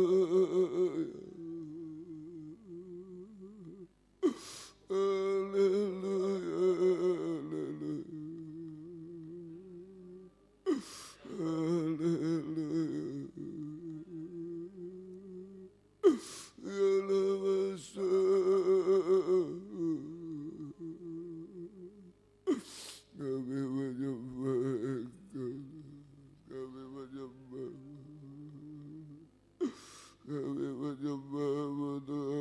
haleluya, haleluya, kami menyembah, kami menyembah, kami menyembah-Mu Tuhan.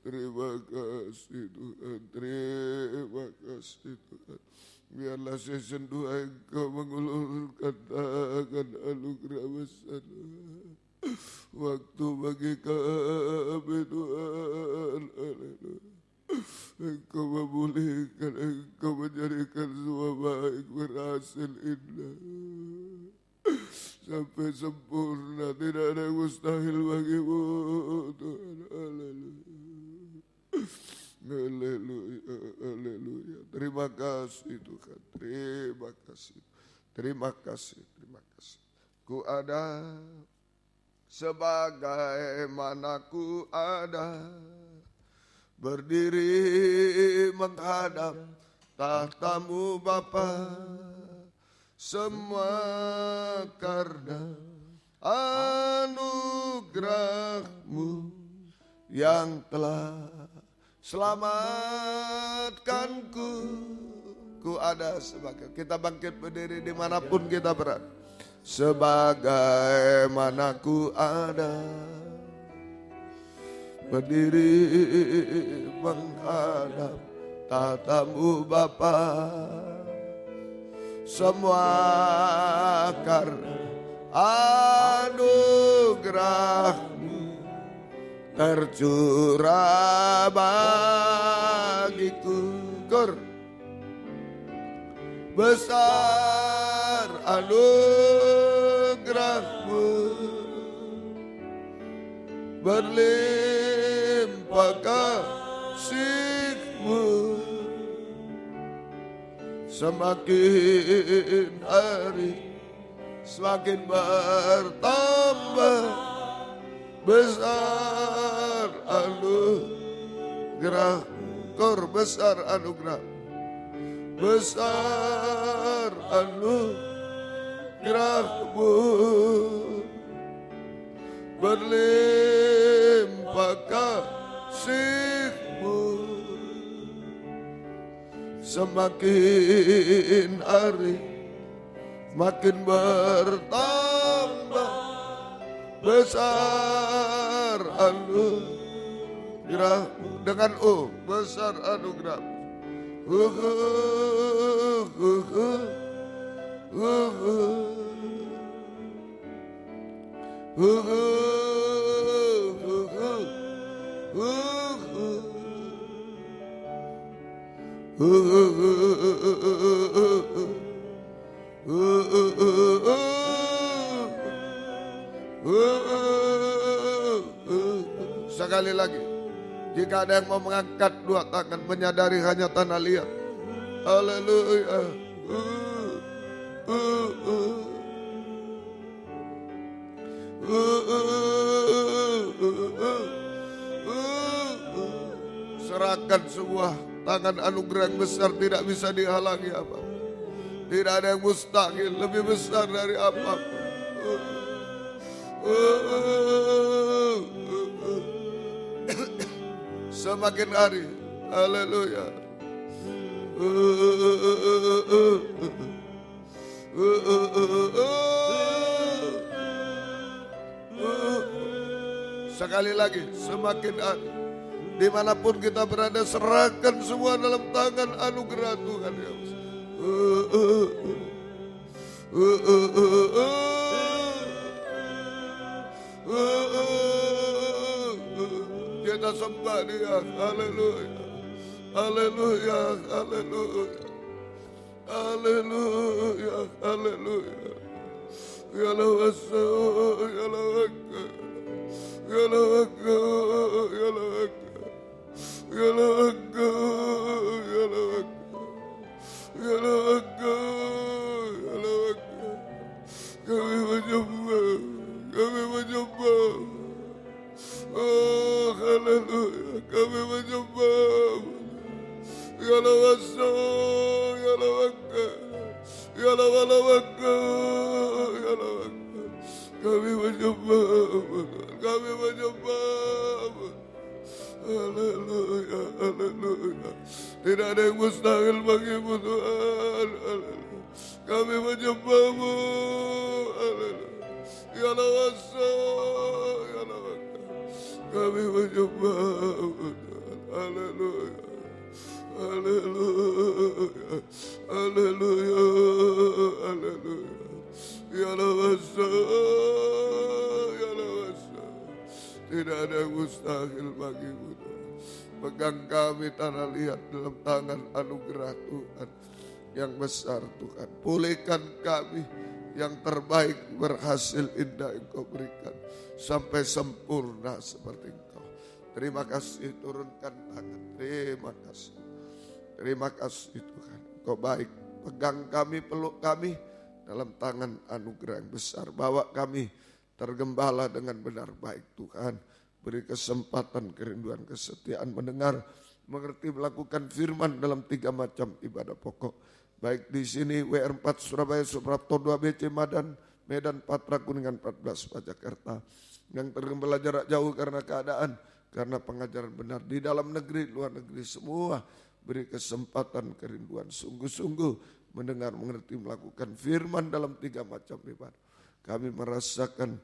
Terima kasih Tuhan, terima kasih Tuhan. Biarlah season 2 Engkau mengulurkan tangan anugerah besar. Waktu bagi kami Tuhan, haleluya. Engkau memulihkan, Engkau menjadikan semua baik, berhasil, indah. Sampai sempurna, tidak ada yang mustahil bagi-Mu Tuhan, haleluya. Haleluya, haleluya. Terima kasih Tuhan, terima kasih. Terima kasih, terima kasih. Ku ada sebagaimana ku ada, berdiri menghadap tahta-Mu Bapa, semua karena anugerah-Mu yang telah selamatkanku. Ku ada sebagai, kita bangkit berdiri dimanapun kita berada. Sebagaimana ku ada, berdiri menghadap tahta-Mu Bapa, semua karena anugerah-Mu tercurah bagiku. Besar anugerah-Mu, berlimpah kasih-Mu, semakin hari semakin bertambah. Besar anugerah, besar anugerah, besar anugerah-Mu, berlimpah kasih-Mu, semakin hari makin bertambah. Besar anugerah, dengan O, besar anugerah. Sekali lagi. Jika ada yang mau mengangkat dua tangan, menyadari hanya tanah liat. Haleluya. Serahkan sebuah tangan anugerah yang besar, tidak bisa dihalangi apa. Tidak ada yang mustahil, lebih besar dari apa. Semakin hari, haleluya. Sekali lagi, semakin hari, dimanapun kita berada, serahkan semua dalam tangan anugerah Tuhan. Kita sembah Dia, haleluya, haleluya, haleluya, haleluya, haleluya. Ya lawasa, ya lawaka, ya lawaka, ya lawaka, ya lawaka, ya lawaka, ya lawaka, ya lawaka. Kami menyembah, kami menyembah. Oh, haleluya, kami menyembah. Ya lawasa, ya lawaka, ya lawaka, ya lawaka. Kami menyembah, kami menyembah. Haleluya, haleluya. Tidak ada yang mustahil bagimu Tuhan. Haleluya. Kami menyembah-Mu. Haleluya. Ya lawasa, ya lawaka. Kami menyembah-Mu. Haleluya. Haleluya. Haleluya. Haleluya. Ya lawasa, ya lawasa. Tidak ada yang mustahil bagimu Tuhan. Pegang kami tanah liat dalam tangan anugerah Tuhan yang besar Tuhan. Pulihkan kami yang terbaik, berhasil indah Engkau berikan sampai sempurna seperti Engkau. Terima kasih, turunkan tangan. Terima kasih. Terima kasih Tuhan. Engkau baik. Pegang kami, peluk kami dalam tangan anugerah yang besar. Bawa kami tergembala dengan benar baik Tuhan. Beri kesempatan, kerinduan, kesetiaan mendengar, mengerti, melakukan firman dalam 3 macam ibadah pokok. Baik di sini WR4 Surabaya, Suprapto 2 BC Madan, Medan, Patra, Kuningan 14 Jakarta. Yang tergembala jarak jauh karena keadaan, karena pengajaran benar di dalam negeri, luar negeri semua. Beri kesempatan, kerinduan, sungguh-sungguh mendengar, mengerti, melakukan firman dalam 3 macam ibadah. Kami merasakan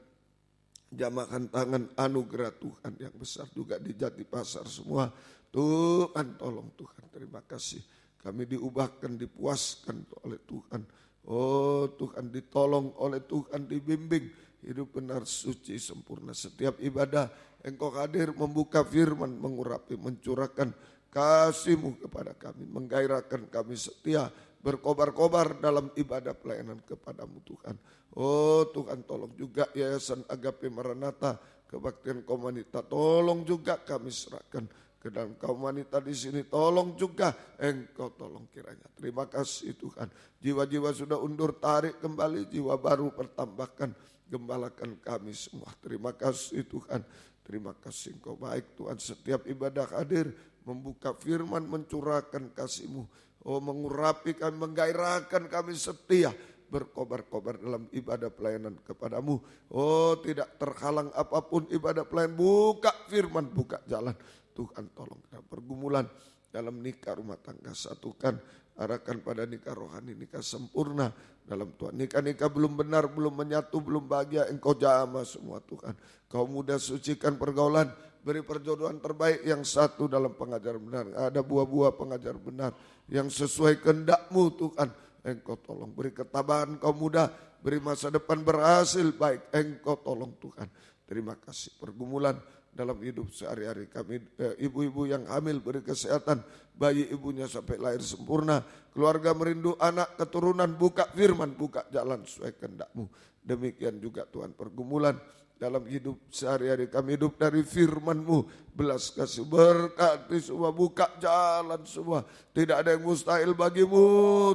jamakan tangan anugerah Tuhan yang besar juga di Jati Pasar semua. Tuhan tolong Tuhan, terima kasih. Kami diubahkan, dipuaskan oleh Tuhan. Oh Tuhan, ditolong oleh Tuhan, dibimbing. Hidup benar, suci, sempurna. Setiap ibadah Engkau hadir membuka firman, mengurapi, mencurahkan kasih-Mu kepada kami. Menggairahkan kami setia, berkobar-kobar dalam ibadah pelayanan kepadamu Tuhan. Oh Tuhan, tolong juga Yayasan Agape Maranatha, Kebaktian Kaum Wanita, tolong juga kami serahkan ke dalam kaum wanita di sini. Tolong juga Engkau tolong kiranya. Terima kasih Tuhan. Jiwa-jiwa sudah undur, tarik kembali, jiwa baru pertambahkan, gembalakan kami semua. Terima kasih Tuhan. Terima kasih Engkau baik Tuhan. Setiap ibadah hadir, membuka firman, mencurahkan kasih-Mu. Oh mengurapi kami, menggairahkan kami setia, berkobar-kobar dalam ibadah pelayanan kepadamu. Oh tidak terhalang apapun ibadah pelayanan. Buka firman, buka jalan. Tuhan tolong dalam pergumulan, dalam nikah rumah tangga satukan. Arahkan pada nikah rohani, nikah sempurna dalam Tuhan. Nikah-nikah belum benar, belum menyatu, belum bahagia. Engkau jamah semua Tuhan. Kau mudah sucikan pergaulan. Beri perjodohan terbaik yang satu dalam pengajaran benar. Ada buah-buah pengajar benar yang sesuai kehendak-Mu Tuhan. Engkau tolong, beri ketabahan kaum muda, beri masa depan berhasil baik. Engkau tolong Tuhan. Terima kasih. Pergumulan dalam hidup sehari-hari kami, ibu-ibu yang hamil beri kesehatan, bayi ibunya sampai lahir sempurna, keluarga merindu anak keturunan, buka firman, buka jalan sesuai kehendak-Mu. Demikian juga Tuhan pergumulan dalam hidup sehari-hari. Kami hidup dari firman-Mu, belas kasih, berkati semua, buka jalan semua. Tidak ada yang mustahil bagimu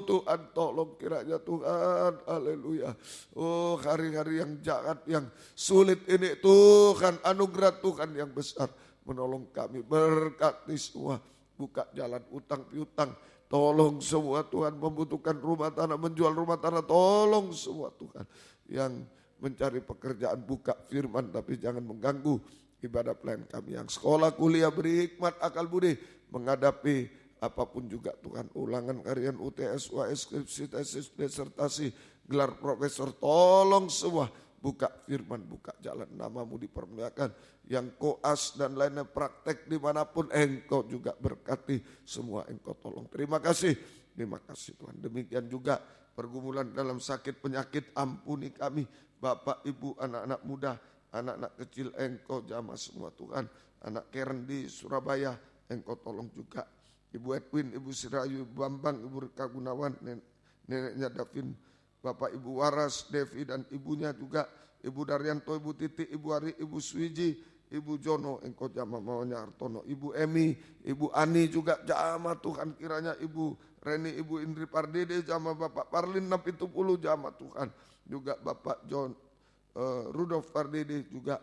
Tuhan, tolong kiranya Tuhan, haleluya. Oh, hari-hari yang jahat, yang sulit ini Tuhan, anugerah Tuhan yang besar menolong kami, berkati semua, buka jalan utang piutang. Tolong semua Tuhan, membutuhkan rumah tanah, menjual rumah tanah, tolong semua Tuhan. Yang mencari pekerjaan, buka firman tapi jangan mengganggu ibadah pelayan kami. Yang sekolah kuliah beri hikmat akal budi menghadapi apapun juga Tuhan. Ulangan harian UTS, UAS, skripsi, tesis, disertasi, gelar profesor, tolong semua. Buka firman, buka jalan, namamu dipermuliakan. Yang koas dan lainnya praktek dimanapun Engkau juga berkati semua, Engkau tolong. Terima kasih Tuhan. Demikian juga pergumulan dalam sakit penyakit, ampuni kami. Bapak, Ibu, anak-anak muda, anak-anak kecil, Engkau jamah semua Tuhan. Anak Karen di Surabaya, Engkau tolong juga. Ibu Edwin, Ibu Sirayu, Ibu Bambang, Ibu Rika Gunawan, neneknya Davin, Bapak Ibu Waras, Devi dan ibunya juga, Ibu Daryanto, Ibu Titi, Ibu Ari, Ibu Suwiji, Ibu Jono, Engkau jamah maunya Hartono, Ibu Emi, Ibu Ani juga jamah Tuhan, kiranya Ibu Reni, Ibu Indri Pardede jamah, Bapak Parlin Napitupulu jamah Tuhan, juga Bapak John Rudolf Pardede juga,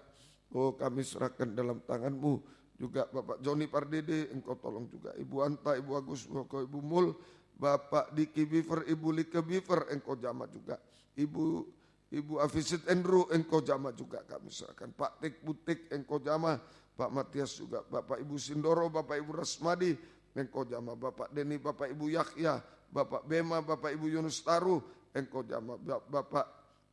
oh kami serahkan dalam tangan-Mu, juga Bapak Joni Pardede, Engkau tolong juga, Ibu Anta, Ibu Agus Woko, Ibu Mul, Bapak Diki Biver, Ibu Like Biver, Engkau jamah juga. Ibu Afisit Andrew, Engkau jamah juga kami serahkan. Pak Tik Butik, Engkau jamah. Pak Matias juga. Bapak Ibu Sindoro, Bapak Ibu Rasmadi, Engkau jamah. Bapak Deni, Bapak Ibu Yahya, Bapak Bema, Bapak Ibu Yunus Taru, Engkau jamah. Bapak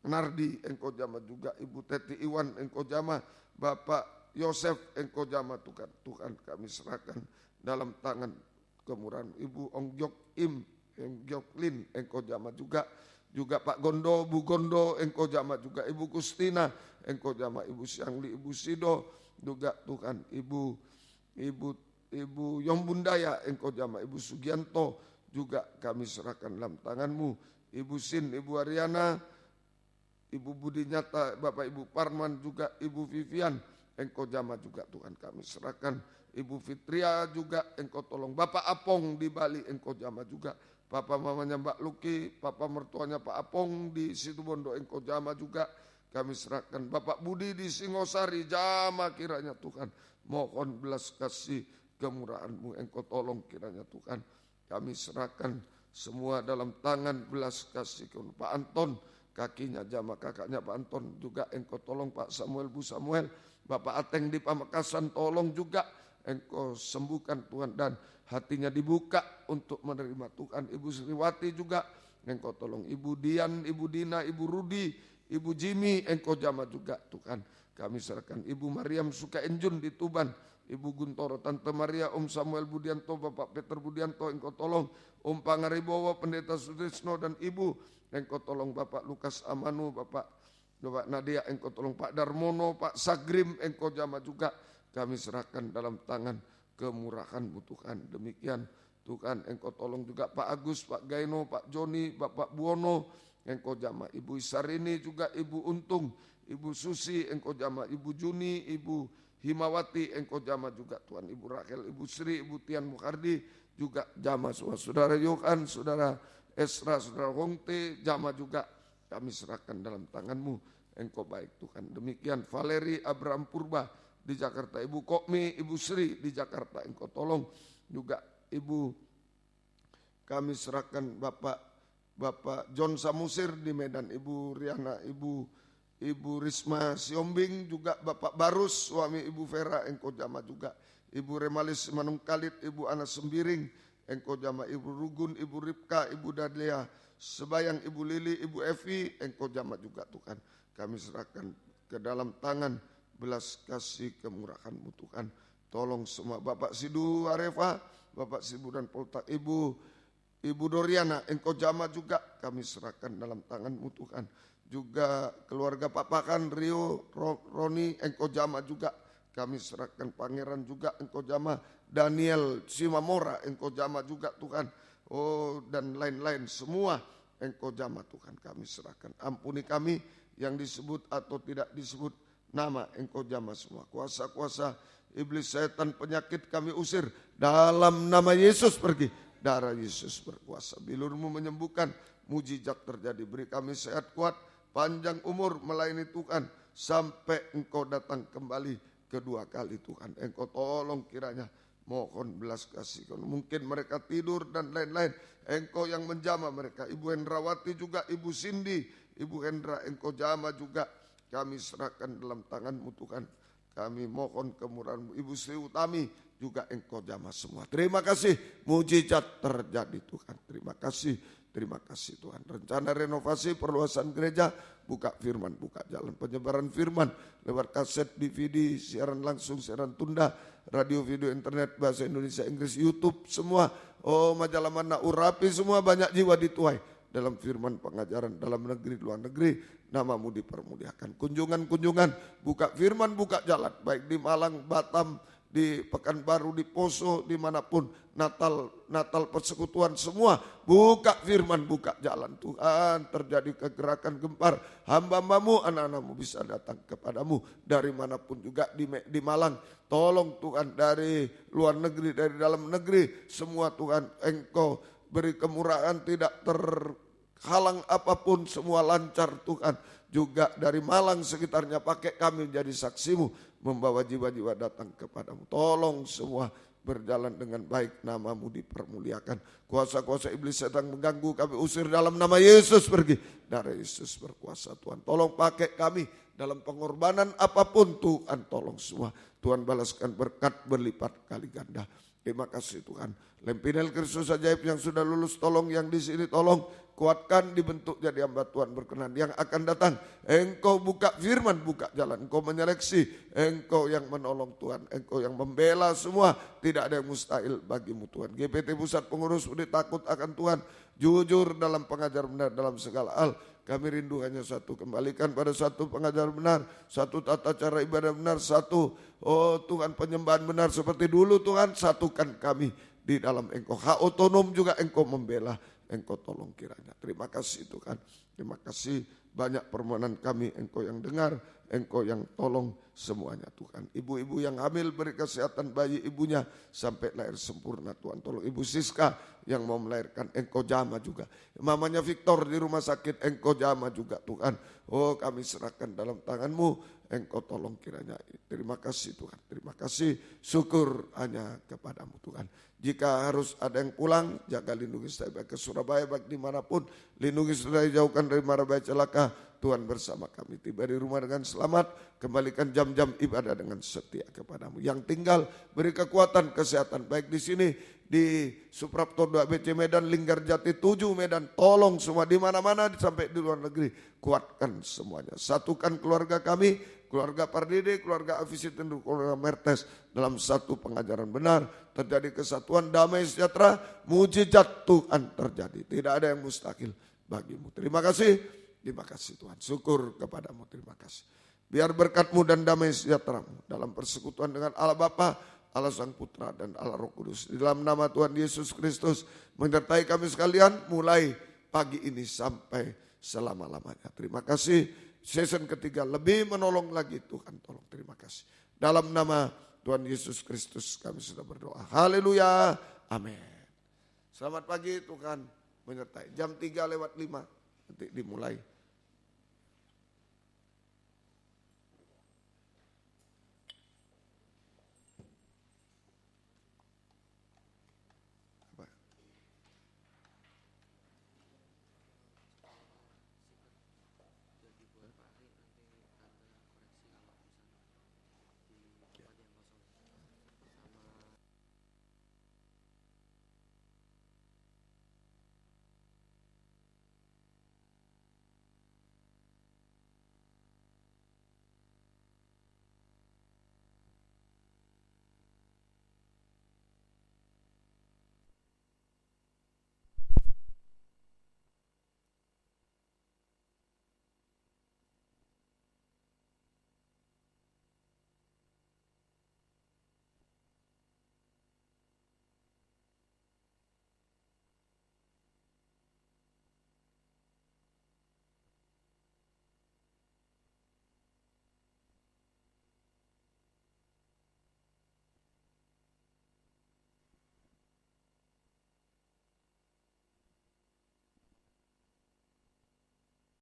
Nardi, Engkau jamah juga. Ibu Teti Iwan, Engkau jamah. Bapak Yosef, Engkau jamah Tuhan. Tuhan kami serahkan dalam tangan kemurahan. Ibu Ongjok Im, Ongjok Lin, Engkau jamah juga. Juga Pak Gondo, Bu Gondo, Engkau jamah juga. Ibu Kustina, Engkau jamah. Ibu Syangli, Ibu Sido, juga Tuhan. Ibu Yombundaya, Engkau jamah. Ibu Sugianto, juga kami serahkan dalam tangan-Mu. Ibu Sin, Ibu Ariana, Ibu Budi Nyata, Bapak Ibu Parman, juga Ibu Vivian, Engkau jamah juga Tuhan kami serahkan. Ibu Fitria juga Engkau tolong. Bapak Apong di Bali, Engkau jamah juga. Papa mamanya Mbak Luki, papa mertuanya Pak Apong di Situbondo, Engkau jamah juga. Kami serahkan. Bapak Budi di Singosari, jamah kiranya Tuhan. Mohon belas kasih kemurahan-Mu, Engkau tolong kiranya Tuhan. Kami serahkan semua dalam tangan belas kasih. Pak Anton, kakinya jamah, kakaknya Pak Anton juga Engkau tolong. Pak Samuel, Bu Samuel, Bapak Ateng di Pamekasan, tolong juga Engkau sembuhkan Tuhan, dan hatinya dibuka untuk menerima Tuhan. Ibu Sriwati juga Engkau tolong. Ibu Dian, Ibu Dina, Ibu Rudi, Ibu Jimmy, Engkau jamah juga Tuhan. Kami serahkan. Ibu Mariam Sukaenjun di Tuban, Ibu Guntoro, Tante Maria, Om Samuel Budianto, Bapak Peter Budianto, Engkau tolong. Om Pangaribowo, Pendeta Sutrisno dan Ibu, Engkau tolong. Bapak Lukas Amanu, Bapak Nadia, Engkau tolong. Pak Darmono, Pak Sagrim, Engkau jamah juga. Kami serahkan dalam tangan kemurahan-Mu Tuhan. Demikian Tuhan, Engkau tolong juga Pak Agus, Pak Gaino, Pak Joni, Bapak Buono, Engkau jamah. Ibu Isarini juga, Ibu Untung, Ibu Susi, Engkau jamah. Ibu Juni, Ibu Himawati, Engkau jamah juga Tuhan. Ibu Rachel, Ibu Sri, Ibu Tian Mukhardi juga jamah semua. Saudara Yohan, Saudara Esra, Saudara Hongte, jamah juga. Kami serahkan dalam tangan-Mu, Engkau baik Tuhan. Demikian Valeri Abraham Purba di Jakarta, Ibu Kokmi, Ibu Sri di Jakarta, Engkau tolong juga. Ibu, kami serahkan Bapak John Samusir di Medan, Ibu Riana, Ibu Risma Siombing, juga Bapak Barus, suami Ibu Vera, Engkau jamah juga. Ibu Remalis Manung Kalit, Ibu Ana Sembiring, Engkau jamah. Ibu Rugun, Ibu Ripka, Ibu Dadlia Sebayang, Ibu Lili, Ibu Evi, Engkau jamah juga Tuhan. Kami serahkan ke dalam tangan belas kasih kemurahan-Mu Tuhan. Tolong semua. Bapak Sidu Arefa, Bapak Sibu dan Poltak, Ibu Doriana, Engkau jamah juga. Kami serahkan dalam tangan-Mu Tuhan. Juga keluarga Pak Pakan, Rio, Roni, Engkau jamah juga. Kami serahkan. Pangeran juga Engkau jamah. Daniel Simamora, Engkau jamah juga Tuhan. Oh, dan lain-lain semua Engkau jamah Tuhan. Kami serahkan. Ampuni kami yang disebut atau tidak disebut nama Engkau jamah semua. Kuasa-kuasa iblis, setan, penyakit kami usir. Dalam nama Yesus pergi. Darah Yesus berkuasa. Bilur-Mu menyembuhkan, mujizat terjadi. Beri kami sehat kuat, panjang umur melayani Tuhan. Sampai Engkau datang kembali kedua kali Tuhan. Engkau tolong kiranya. Mohon belas kasih. Mungkin mereka tidur dan lain-lain. Engkau yang menjamah mereka. Ibu Hendrawati juga, Ibu Cindy, Ibu Hendra, Engkau jamah juga. Kami serahkan dalam tangan-Mu Tuhan. Kami mohon kemurahan-Mu. Ibu Sri Utami juga Engkau jamah semua. Terima kasih, mujizat terjadi Tuhan. Terima kasih Tuhan. Rencana renovasi perluasan gereja, buka firman, buka jalan. Penyebaran firman lewat kaset, DVD, siaran langsung, siaran tunda, radio, video, internet, bahasa Indonesia, Inggris, YouTube, semua. Oh, majalah mana urapi, semua banyak jiwa dituai. Dalam firman pengajaran dalam negeri, luar negeri, nama-Mu dipermuliakan. Kunjungan-kunjungan, buka firman, buka jalan. Baik di Malang, Batam, di Pekanbaru, di Poso, dimanapun. Natal persekutuan semua. Buka firman, buka jalan Tuhan. Terjadi kegerakan gempar. Hamba-Hamba-Mu, anak-anak-Mu bisa datang kepadamu. Dari manapun juga di Malang. Tolong Tuhan, dari luar negeri, dari dalam negeri. Semua Tuhan, Engkau beri kemurahan, tidak terhalang apapun, semua lancar Tuhan. Juga dari Malang sekitarnya, pakai kami menjadi saksi-Mu, membawa jiwa-jiwa datang kepadamu. Tolong semua berjalan dengan baik, nama-Mu dipermuliakan. Kuasa-kuasa iblis setan mengganggu kami usir dalam nama Yesus pergi. Darah Yesus berkuasa Tuhan. Tolong pakai kami dalam pengorbanan apapun Tuhan, tolong semua. Tuhan balaskan berkat berlipat kali ganda. Terima kasih Tuhan. Lempinel Kristus ajaib yang sudah lulus, tolong yang di sini tolong kuatkan, dibentuk jadi hamba Tuhan berkenan. Yang akan datang, Engkau buka firman, buka jalan. Engkau menyeleksi, Engkau yang menolong Tuhan. Engkau yang membela semua, tidak ada yang mustahil bagimu Tuhan. GPT Pusat Pengurus udah takut akan Tuhan, jujur dalam pengajar benar dalam segala hal. Kami rindu hanya satu, kembalikan pada satu pengajar benar, satu tata cara ibadah benar, satu, oh Tuhan, penyembahan benar seperti dulu Tuhan. Satukan kami di dalam Engkau. Hak otonom juga Engkau membela, Engkau tolong kiranya. Terima kasih Tuhan, terima kasih banyak permohonan kami, Engkau yang dengar, Engkau yang tolong semuanya Tuhan. Ibu-ibu yang hamil beri kesehatan bayi ibunya sampai lahir sempurna Tuhan. Tolong Ibu Siska yang mau melahirkan, Engkau jamah juga. Mamanya Victor di rumah sakit, Engkau jamah juga Tuhan. Oh, kami serahkan dalam tangan-Mu, Engkau tolong kiranya. Terima kasih Tuhan, terima kasih. Syukur hanya kepadamu Tuhan. Jika harus ada yang pulang, jaga lindungi saya baik ke Surabaya, baik dimanapun. Lindungi saudara, jauhkan dari mara bahaya celaka. Tuhan bersama kami, tiba di rumah dengan selamat, kembalikan jam-jam ibadah dengan setia kepadamu. Yang tinggal beri kekuatan, kesehatan, baik di sini, di Suprapto 2 ABC Medan, Linggarjati 7 Medan, tolong semua di mana-mana sampai di luar negeri, kuatkan semuanya. Satukan keluarga kami, keluarga Pardede, keluarga Afisi Tendu, keluarga Mertes dalam satu pengajaran benar. Terjadi kesatuan, damai, sejahtera, mujizat Tuhan terjadi. Tidak ada yang mustahil bagimu. Terima kasih. Terima kasih Tuhan, syukur kepadamu, terima kasih. Biar berkat-Mu dan damai sejahtera-Mu dalam persekutuan dengan Allah Bapa, Allah Sang Putra dan Allah Roh Kudus. Di dalam nama Tuhan Yesus Kristus menyertai kami sekalian mulai pagi ini sampai selama-lamanya. Terima kasih, season ketiga lebih menolong lagi Tuhan, tolong terima kasih. Dalam nama Tuhan Yesus Kristus kami sudah berdoa. Haleluya, amin. Selamat pagi, Tuhan menyertai. Jam 3:05 nanti dimulai